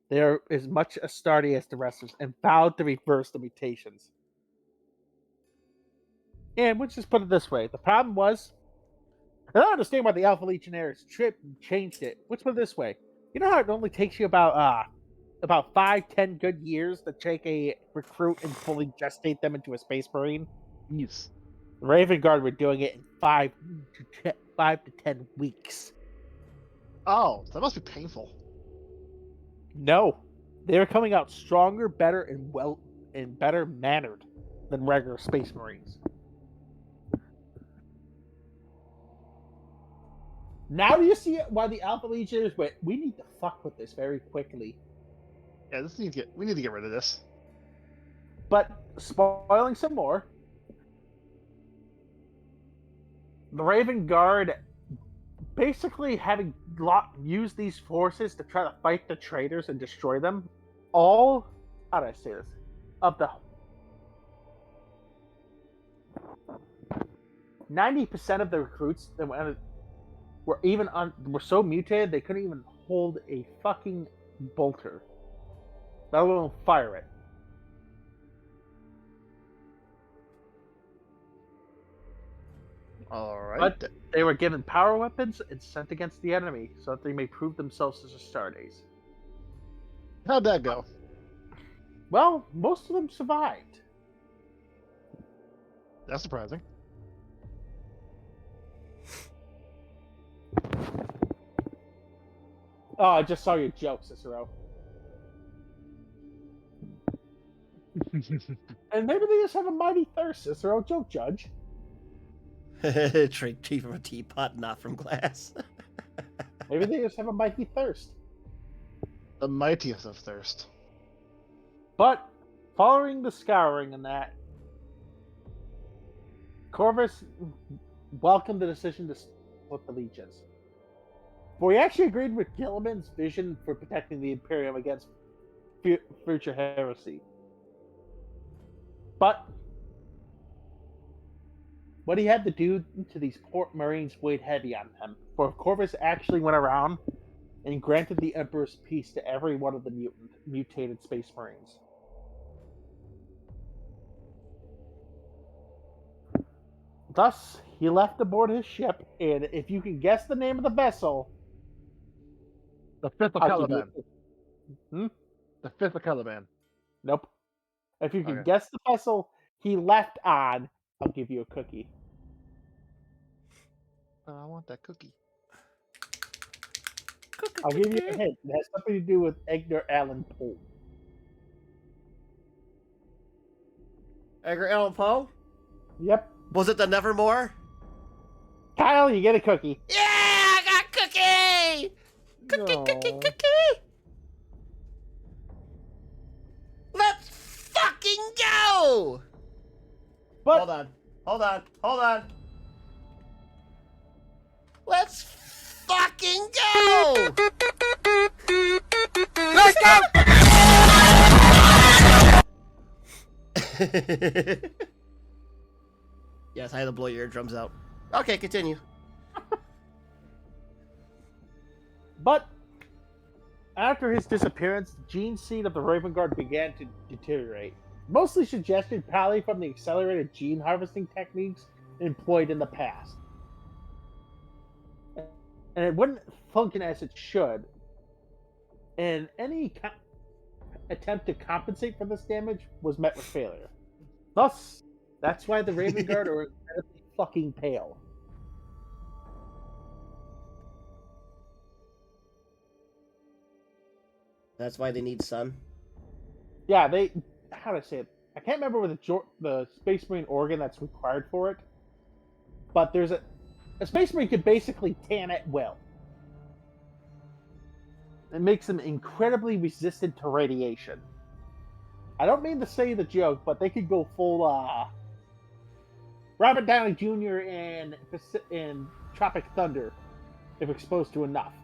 they are as much Astarte as the rest of us, and vowed to reverse the mutations. And let's just put it this way: the problem was, I don't understand why the Alpha Legionnaires changed it. Let's put it this way: you know how it only takes you about 5-10 good years to take a recruit and fully gestate them into a Space Marine? Yes. The Ravenguard were doing it in 5 to 10 weeks. Oh, that must be painful. No, they were coming out stronger, better, and better mannered. than regular Space Marines. Now do you see why the Alpha Legionnaires? Wait, we need to fuck with this very quickly. Yeah, we need to get rid of this. But spoiling some more, the Ravenguard basically having used these forces to try to fight the traitors and destroy them. All, how do I say this? Of the 90% of the recruits that were so mutated they couldn't even hold a fucking bolter, let alone fire it. All right. But they were given power weapons and sent against the enemy so that they may prove themselves as Astartes. How'd that go? Well, most of them survived. That's surprising. Oh, I just saw your joke, Cicero. And maybe they just have a mighty thirst, Cicero. Joke judge. Drink tea from a teapot, not from glass. Maybe they just have a mighty thirst. The mightiest of thirst. But, following the scouring and that, Corvus welcomed the decision to split the legions. For he actually agreed with Gilliman's vision for protecting the Imperium against future heresy. But what he had to do to these poor Marines weighed heavy on him, for Corvus actually went around and granted the Emperor's peace to every one of the mutated Space Marines. Thus, he left aboard his ship, and if you can guess the name of the vessel... The fifth of Caliban. The fifth of Caliban. Nope. If you can Okay. guess the vessel he left on, I'll give you a cookie. I want that cookie. I'll give you a hint. It has something to do with Edgar Allan Poe. Edgar Allan Poe? Yep. Was it the Nevermore? Kyle, you get a cookie. Yeah, I got cookie! Cookie. Let's fucking go! But Hold on. Let's fucking go! Let's go! Yes, I had to blow your eardrums out. Okay, continue. But after his disappearance, the gene seed of the Ravenguard began to deteriorate, mostly suggested probably from the accelerated gene harvesting techniques employed in the past. And it wouldn't function as it should. And any attempt to compensate for this damage was met with failure. Thus, that's why the Ravenguard are incredibly fucking pale. That's why they need sun. Yeah, how do I say it? I can't remember what the Space Marine organ that's required for it, but there's a Space Marine could basically tan at will. It makes them incredibly resistant to radiation. I don't mean to say the joke, but they could go full Robert Downey Jr. in Tropic Thunder if exposed to enough.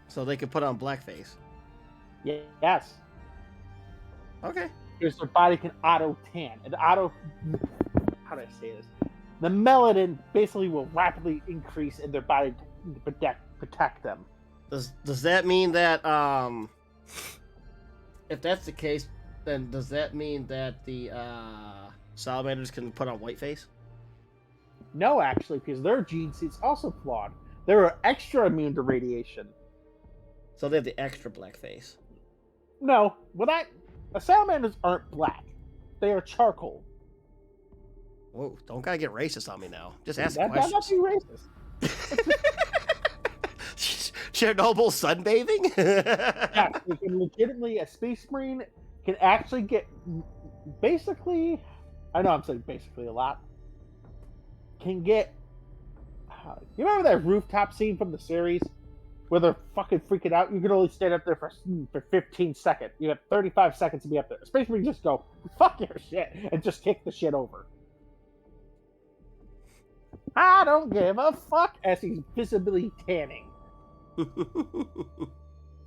So they could put on blackface. Yes. Okay. Because their body can auto-tan. And how do I say this? The melanin basically will rapidly increase in their body to protect them. Does that mean that, if that's the case, then does that mean that the, salamanders can put on whiteface? No, actually, because their gene seed's also flawed. They were extra immune to radiation. So they have the extra blackface. No, salamanders aren't black. They are charcoal. Whoa, don't gotta get racist on me now. Just ask That's not questions. be racist. Chernobyl sunbathing? Yeah, they can legitimately, a Space Marine can actually get basically, I know I'm saying basically a lot, can get. You remember that rooftop scene from the series where they're fucking freaking out? You can only stand up there for 15 seconds. You have 35 seconds to be up there. Especially when you just go, fuck your shit, and just kick the shit over. I don't give a fuck, as he's visibly tanning.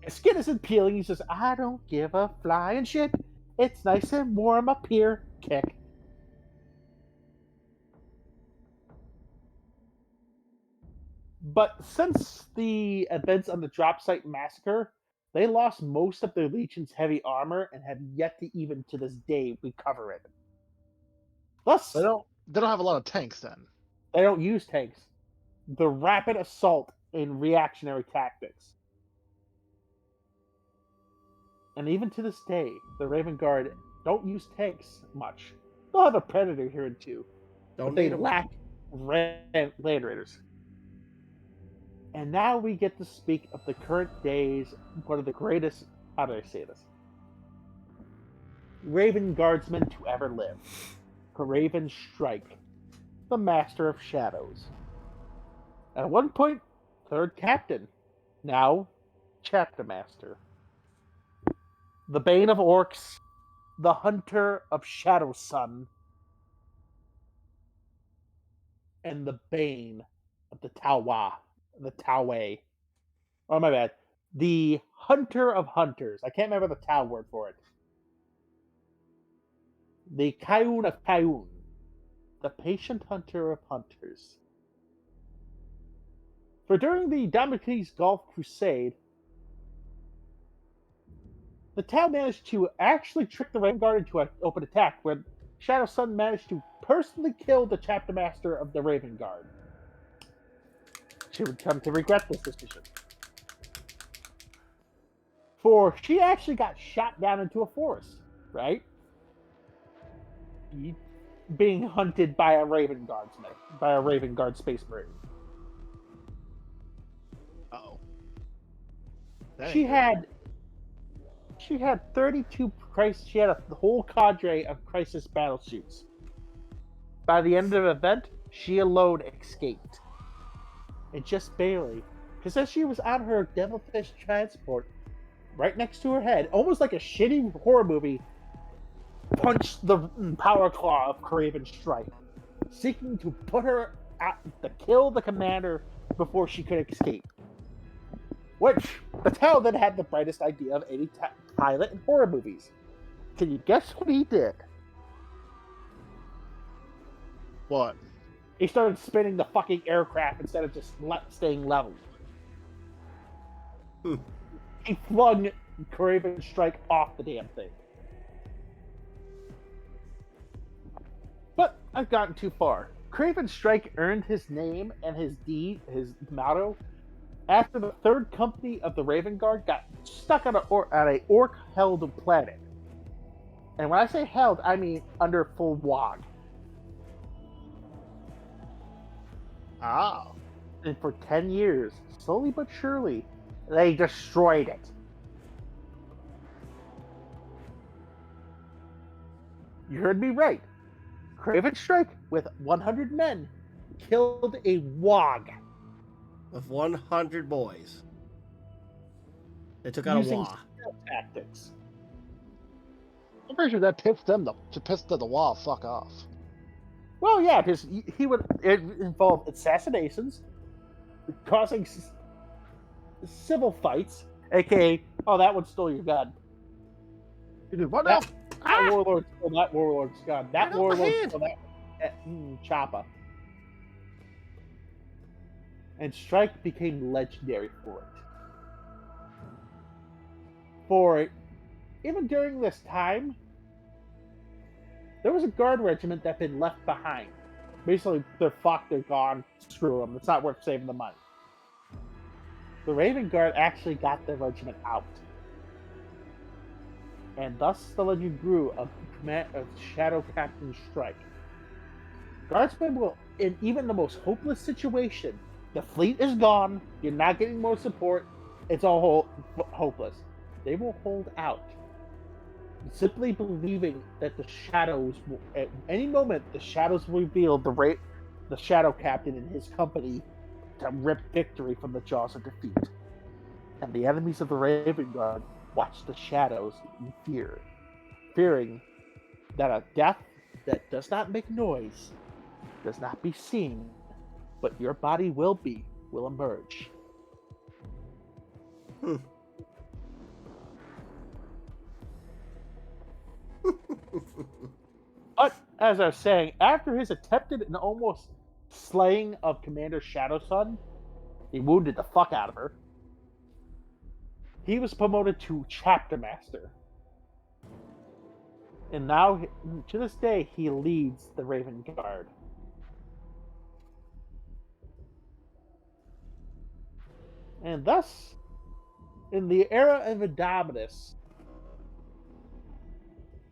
His skin isn't peeling. He says, I don't give a flying shit. It's nice and warm up here. Kick. But since the events on the drop site massacre, they lost most of their Legion's heavy armor and have yet to even to this day recover it. Thus, They don't have a lot of tanks then. they don't use tanks. The rapid assault and reactionary tactics. And even to this day, the Ravenguard don't use tanks much. They'll have a Predator here and two. Don't But they need 'em. lack Land Raiders. And now we get to speak of the current day's one of the greatest, how do I say this? Raven Guardsmen to ever live. Raven Strike, the Master of Shadows. At one point, third captain, now chapter master. The Bane of Orcs, the Hunter of Shadow Sun, and the Bane of the Tawa. The Tawei. Oh, my bad. The Hunter of Hunters. I can't remember the Tau word for it. The Kayun of Kayun. The Patient Hunter of Hunters. For during the Damocles Gulf Crusade, the Tau managed to actually trick the Ravenguard into an open attack, where Shadow Sun managed to personally kill the chapter master of the Ravenguard. She would come to regret this decision. For she actually got shot down into a forest, right? Being hunted by a Raven Guardsman, by a Ravenguard Space Marine. Uh-oh. She had 32 she had the whole cadre of crisis battle suits. By the end of the event, she alone escaped. And just barely. Because as she was on her devilfish transport, right next to her head, almost like a shitty horror movie, punched the power claw of Craven Strike, seeking to put her out to kill the commander before she could escape. Which, the Tau then had the brightest idea of any pilot in horror movies. Can you guess what he did? What? He started spinning the fucking aircraft instead of just staying level. He flung Craven Strike off the damn thing. But I've gotten too far. Craven Strike earned his name and his motto, after the third company of the Ravenguard got stuck on a orc-held planet. And when I say held, I mean under full WOG. Ah. And for 10 years, slowly but surely, they destroyed it. You heard me right. Craven Strike, with 100 men, killed a WOG. With 100 boys. They took out a using wall. stealth tactics. I'm pretty sure that pissed them to piss the wall fuck off. Well, yeah, because it involved assassinations, causing civil fights, aka, oh, that one stole your gun. You did what now? That warlord stole that warlord's gun. That Right off my warlord hand. stole that choppa. And Strike became legendary for it. For even during this time, there was a guard regiment that had been left behind. Basically, they're fucked, they're gone, screw them, it's not worth saving the money. The Raven Guard actually got their regiment out. And thus the legend grew of Shadow Captain Strike. Guardsmen will, in even the most hopeless situation, the fleet is gone, you're not getting more support, it's all hopeless. They will hold out. simply believing that the shadows will, at any moment, the shadows will reveal the Shadow Captain and his company to rip victory from the jaws of defeat. And the enemies of the Ravenguard watch the shadows in fear, fearing that a death that does not make noise, does not be seen, but your body will emerge. But as I was saying, after his attempted and almost slaying of Commander Shadowsun, he wounded the fuck out of her. He was promoted to Chapter Master. And now, to this day, he leads the Ravenguard. And thus, in the era of Indominus,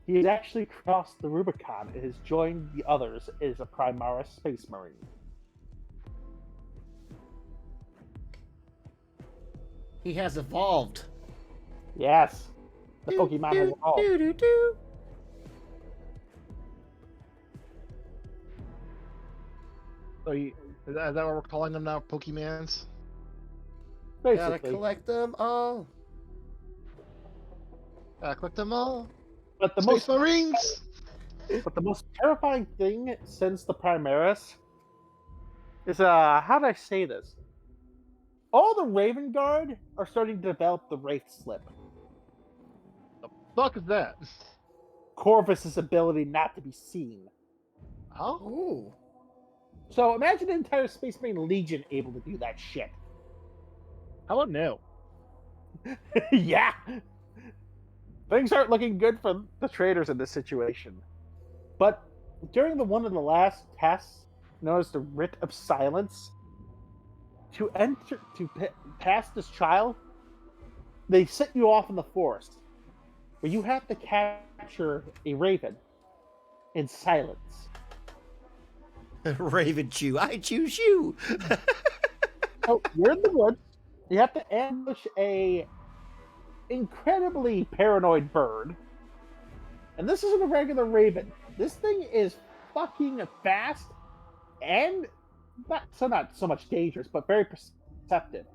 he has actually crossed the Rubicon and has joined the others as a Primaris Space Marine. He has evolved. Yes, the Pokemon has evolved. So is that what we're calling them now? Pokemans? Gotta Basically. collect them all. Collect them all. But the Space most Marines! But the most terrifying thing since the Primaris is, how do I say this? All the Ravenguard are starting to develop the Wraith Slip. The fuck is that? Corvus's ability not to be seen. Oh? Ooh. So imagine an entire Space Marine Legion able to do that shit. How about now? Yeah! Things aren't looking good for the traders in this situation. But during one of the last tests, known as the Writ of Silence, to pass this trial, they set you off in the forest, where you have to capture a raven in silence. Raven Chew, I choose you. So you're in the woods. You have to ambush a incredibly paranoid bird, and this isn't a regular raven. This thing is fucking fast and not so much dangerous, but very perceptive.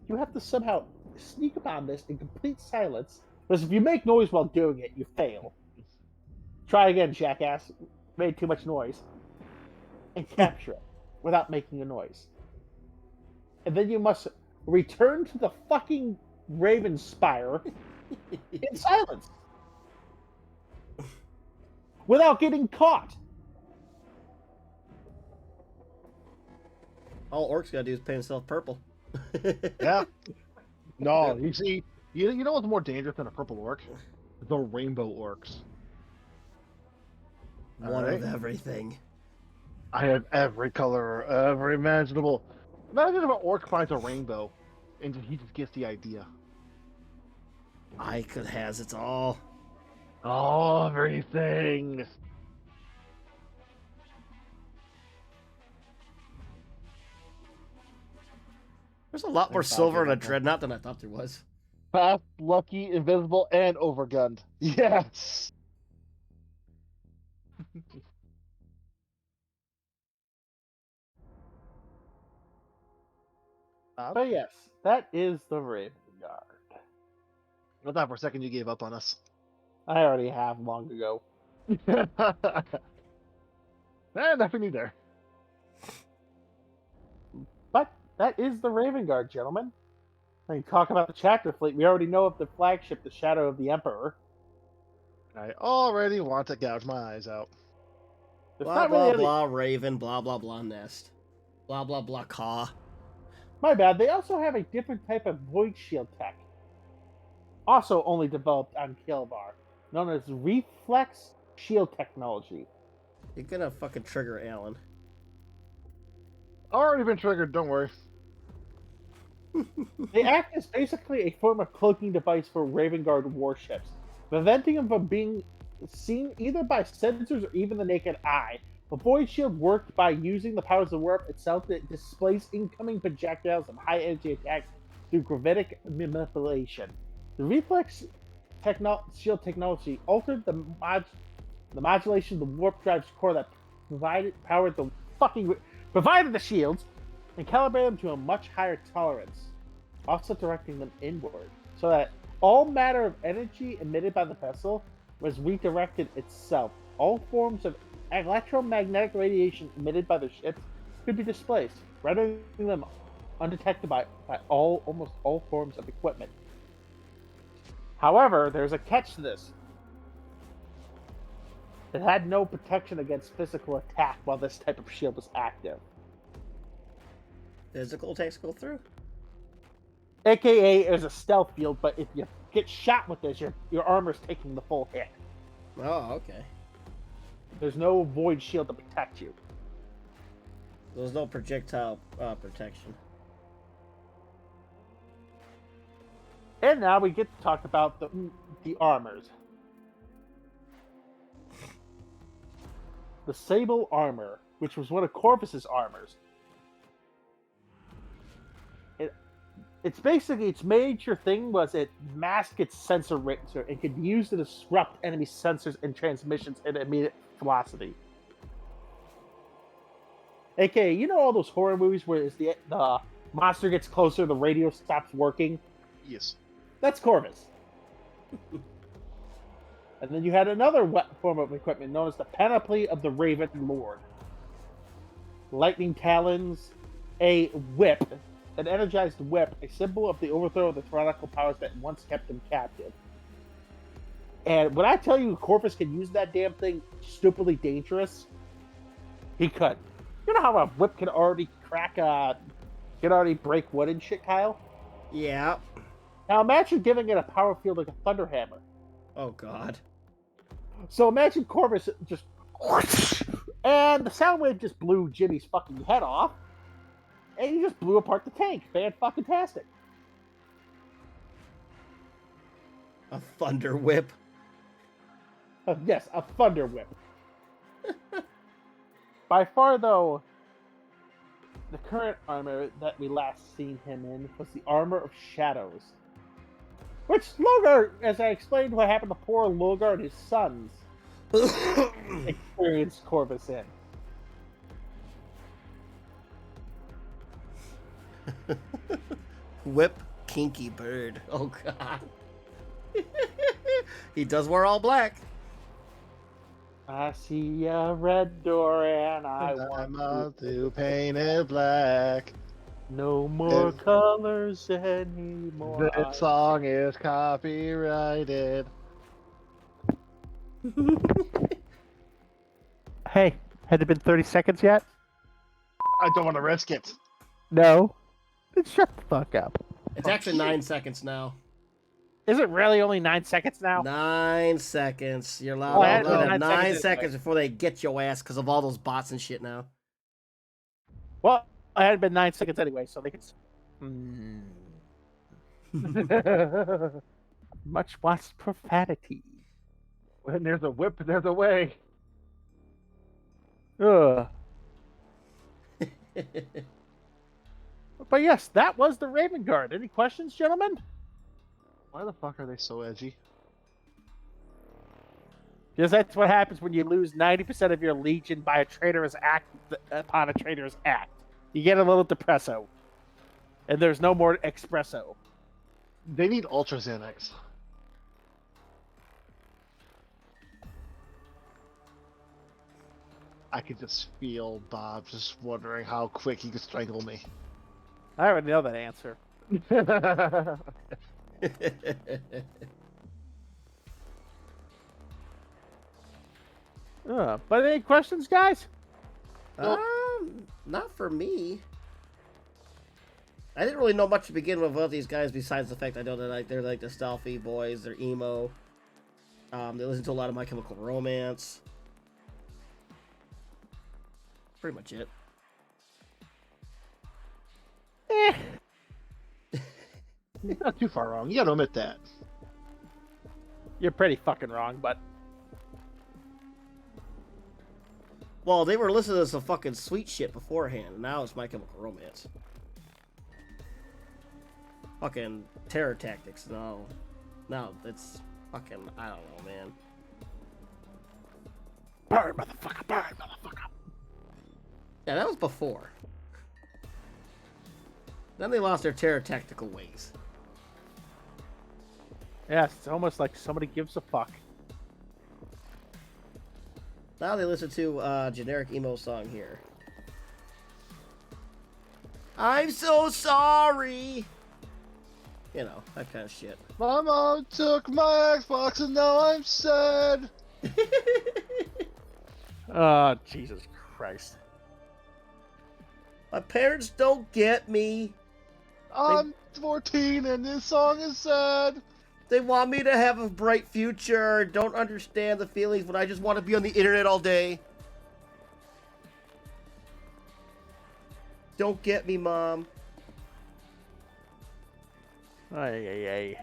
You have to somehow sneak upon this in complete silence, because if you make noise while doing it, you fail. Try again, jackass. Made too much noise. And capture it without making a noise. And then you must return to the fucking Raven Spire in silence. Without getting caught. All Orc's gotta do is paint himself purple. Yeah. No, you see, you know what's more dangerous than a purple orc? The rainbow orcs. One Alright. of everything. I have every color, every imaginable. Imagine if an orc finds a rainbow, and he just gets the idea. Ike has it all. Oh, everything. There's a lot more silver in a dreadnought than I thought there was. Fast, lucky, invisible, and overgunned. Yes. But yes, that is the Ravenguard. I thought for a second you gave up on us. I already have long ago. Nothing new there. But that is the Ravenguard, gentlemen. When you talk about the chapter fleet, we already know of the flagship, the Shadow of the Emperor. I already want to gouge my eyes out. There's Blah, not blah, really any- blah, Raven, blah, blah, blah, Nest. Blah, blah, blah, Caw. My bad. They also have a different type of void shield tech. Also only developed on Kilbar, known as reflex shield technology. You're gonna fucking trigger Alan. Already been triggered, don't worry. They act as basically a form of cloaking device for Ravenguard warships, preventing them from being seen either by sensors or even the naked eye. The Void Shield worked by using the powers of the warp itself that displays incoming projectiles and high energy attacks through gravitic manipulation. The reflex shield technology altered the modulation of the warp drive's core that provided the shields, and calibrated them to a much higher tolerance, also directing them inward, so that all matter of energy emitted by the vessel was redirected itself. All forms of electromagnetic radiation emitted by the ships could be displaced, rendering them undetected by almost all forms of equipment. However, there's a catch to this. It had no protection against physical attack while this type of shield was active. Physical attacks go through? AKA, there's a stealth field, but if you get shot with this, your armor's taking the full hit. Oh, okay. There's no void shield to protect you. There's no projectile protection. And now we get to talk about the armors. The Sable armor, which was one of Corvus's armors. Its major thing was it masked its sensor razor and could be used to disrupt enemy sensors and transmissions at immediate velocity. AKA, you know all those horror movies where the monster gets closer, the radio stops working? Yes. That's Corvus. And then you had another form of equipment known as the Panoply of the Raven Lord. Lightning talons, a whip, an energized whip, a symbol of the overthrow of the tyrannical powers that once kept him captive. And when I tell you Corvus can use that damn thing stupidly dangerous, he could. You know how a whip can already break wood and shit, Kyle? Yeah. Now imagine giving it a power field like a thunder hammer. Oh, God. So imagine Corvus just... And the sound wave just blew Jimmy's fucking head off. And he just blew apart the tank. Fan-fucking-tastic. A thunder whip. Yes, a thunder whip. By far, though, the current armor that we last seen him in was the Armor of Shadows. Which Logar, as I explained what happened to poor Logar and his sons, experienced Corvus in. Whip kinky bird. Oh, God. He does wear all black. I see a red door and I want to paint it black. no more colors anymore. This song is copyrighted. Hey, had it been 30 seconds yet? I don't want to risk it. No. Then shut the fuck up. It's actually 9 seconds now. Is it really only 9 seconds now? 9 seconds. You're allowed Oh, I had to 9 9 seconds seconds before they get your ass because of all those bots and shit now. Well, it had been 9 seconds anyway, so they could. Much less profanity. When there's a whip, there's a way. Ugh. But yes, that was the Ravenguard. Any questions, gentlemen? Why the fuck are they so edgy? Because that's what happens when you lose 90% of your legion by a traitorous act upon a traitorous act. You get a little depresso. And there's no more espresso. They need Ultra Xanax. I could just feel Bob just wondering how quick he could strangle me. I already know that answer. But any questions, guys? Not for me. I didn't really know much to begin with about these guys besides the fact I know that they're like the stealthy boys, they're emo. They listen to a lot of My Chemical Romance. Pretty much it. You're not too far wrong. You gotta admit that. You're pretty fucking wrong, but Well, they were listening to some fucking sweet shit beforehand, and now it's My Chemical Romance. Fucking terror tactics. No, it's Fucking, I don't know, man. Burn, motherfucker, burn, motherfucker. Yeah, that was before. Then they lost their terror tactical ways. Yeah, it's almost like somebody gives a fuck. Now they listen to a generic emo song here. I'm so sorry. You know, that kind of shit. My mom took my Xbox and now I'm sad. Oh, Jesus Christ. My parents don't get me. I'm 14 and this song is sad. They want me to have a bright future. Don't understand the feelings when I just want to be on the internet all day. Don't get me, Mom. Ay, ay, ay.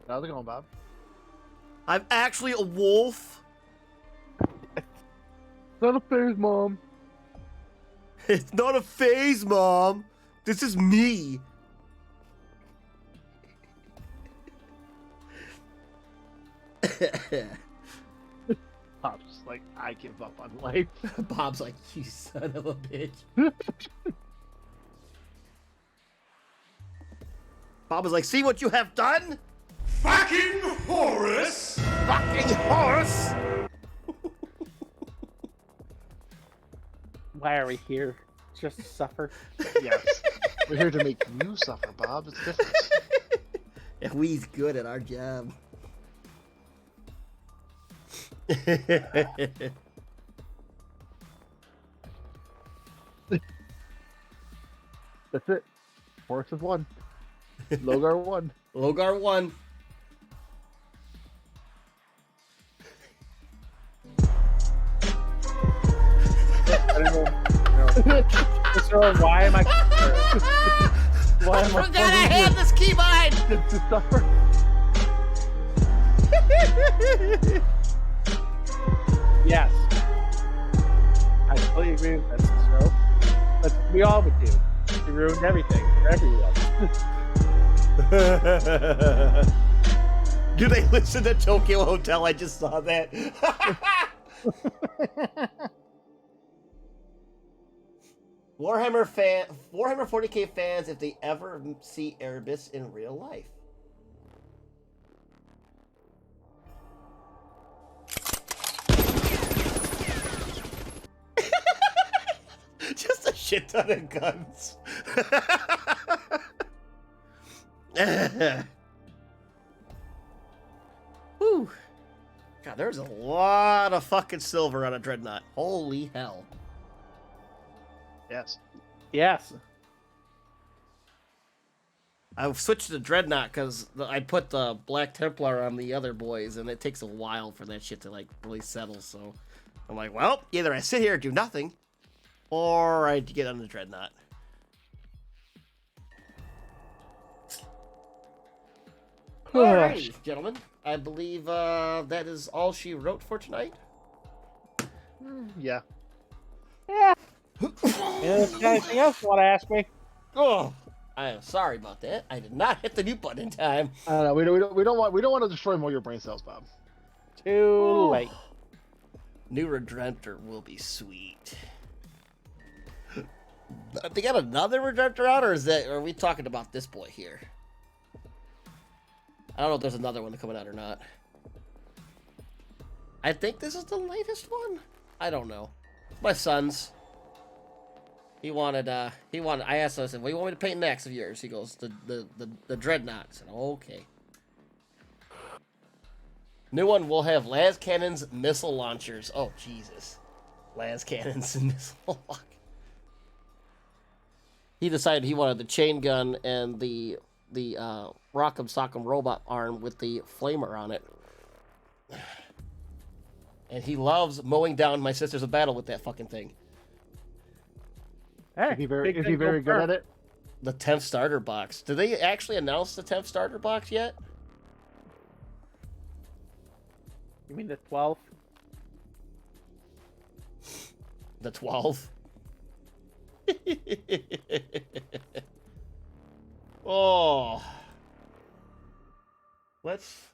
How's it going, Bob? I'm actually a wolf. Not a phase, Mom. It's not a phase, Mom. This is me. Bob's just like, I give up on life. Bob's like, you son of a bitch. Bob was like, see what you have done? Fucking Horus! Fucking horse! Why are we here? Just to suffer? Yes. We're here to make you suffer, Bob. It's different. If we's good at our job. That's it. Horse has won. Logar won. Logar won. I don't know. So why am I? Why am I? Forgot I had this keybind! To suffer. Yes. I completely agree with that. So, but we all would do. We ruined everything for everyone. Do they listen to Tokyo Hotel? I just saw that. Warhammer 40k fans, if they ever see Erebus in real life. Just a shit ton of guns. Whew. God, there's a lot of fucking silver on a dreadnought. Holy hell. Yes. Yes. I switched to dreadnought because I put the Black Templar on the other boys, and it takes a while for that shit to like really settle. So I'm like, well, either I sit here and do nothing, or I get on the dreadnought. Alrighty, gentlemen. I believe that is all she wrote for tonight. Yeah. Yeah. Anything else you want to ask me? Oh, I am sorry about that. I did not hit the mute button in time. I don't know. We don't want to destroy more of your brain cells, Bob. Too late. New Redemptor will be sweet. They got another Redemptor out, or are we talking about this boy here? I don't know if there's another one coming out or not. I think this is the latest one. I don't know. My son's. He wanted. I asked him. I said, "What do you want me to paint next of yours?" He goes, "The dreadnought." I said, "Okay." New one will have las cannons, missile launchers. Oh Jesus, las cannons and missile launchers. He decided he wanted the chain gun and the Rock'em Sock'em robot arm with the flamer on it. And he loves mowing down my sisters of battle with that fucking thing. Hey, Is he very good at it? The 10th starter box. Did they actually announce the 10th starter box yet? You mean the 12th? The 12th? Oh. Let's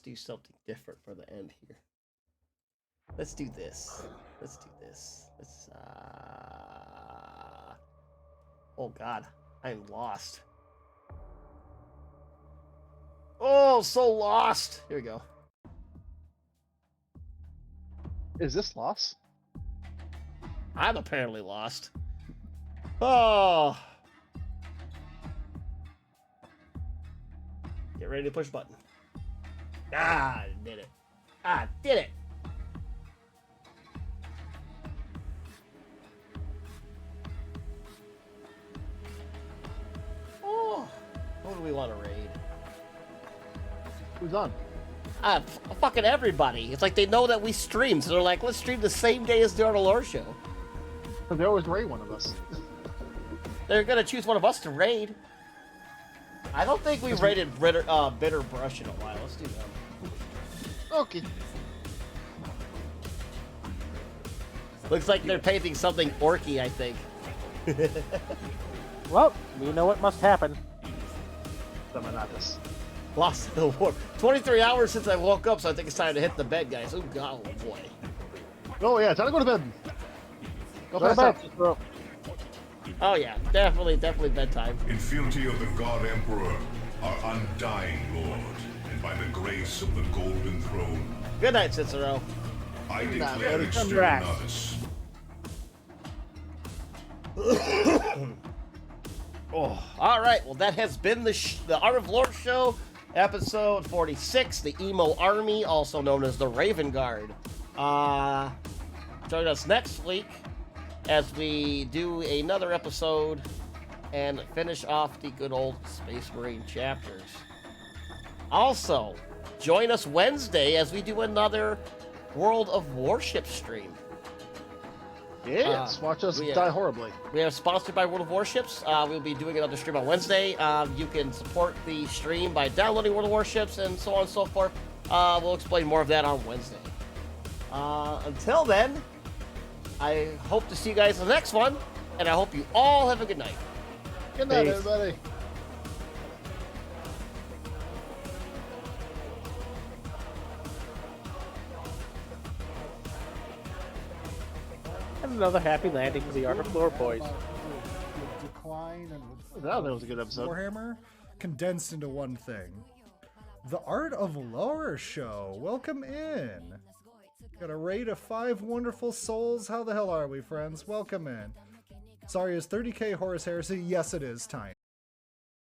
do something different for the end here. Let's do this. Let's do this. Let's Oh god, I'm lost. Oh, so lost. Here we go. Is this loss? I'm apparently lost. Oh. Get ready to push button. Ah, I did it. Ah, did it. Oh, who do we want to raid? Who's on? Fucking everybody. It's like they know that we stream, so they're like, let's stream the same day as the Art of Lore show. They always raid one of us. They're gonna choose one of us to raid. I don't think we've raided Bitter Brush in a while. Let's do that. Okay. Looks like they're painting something orky, I think. Well, we know what must happen. Samanatas. Lost in the warp. 23 hours since I woke up, so I think it's time to hit the bed, guys. Oh, God, oh boy. Oh yeah, time to go to bed. Go Go to fast bed, up. Cicero. Oh, yeah. Definitely bedtime. In fealty of the God Emperor, our undying Lord, and by the grace of the Golden Throne, Good night, Cicero. I declare Congrats. exterminatus. Oh, all right. Well, that has been the Art of Lore show, episode 46, the Emo Army, also known as the Ravenguard. Join us next week as we do another episode and finish off the good old Space Marine chapters. Also, join us Wednesday as we do another World of Warship stream. Yes, watch us we, die horribly. We are sponsored by World of Warships. We'll be doing another stream on Wednesday. You can support the stream by downloading World of Warships and so on and so forth. We'll explain more of that on Wednesday. Until then, I hope to see you guys in the next one, and I hope you all have a good night. Good night, Peace. everybody. And another happy landing of the Art of Lore boys. The decline and That was a good episode. Warhammer condensed into one thing. The Art of Lore show. Welcome in. Got a raid of 5 wonderful souls. How the hell are we, friends? Welcome in. Sorry, is 30k Horus Heresy? Yes, it is, Tiny.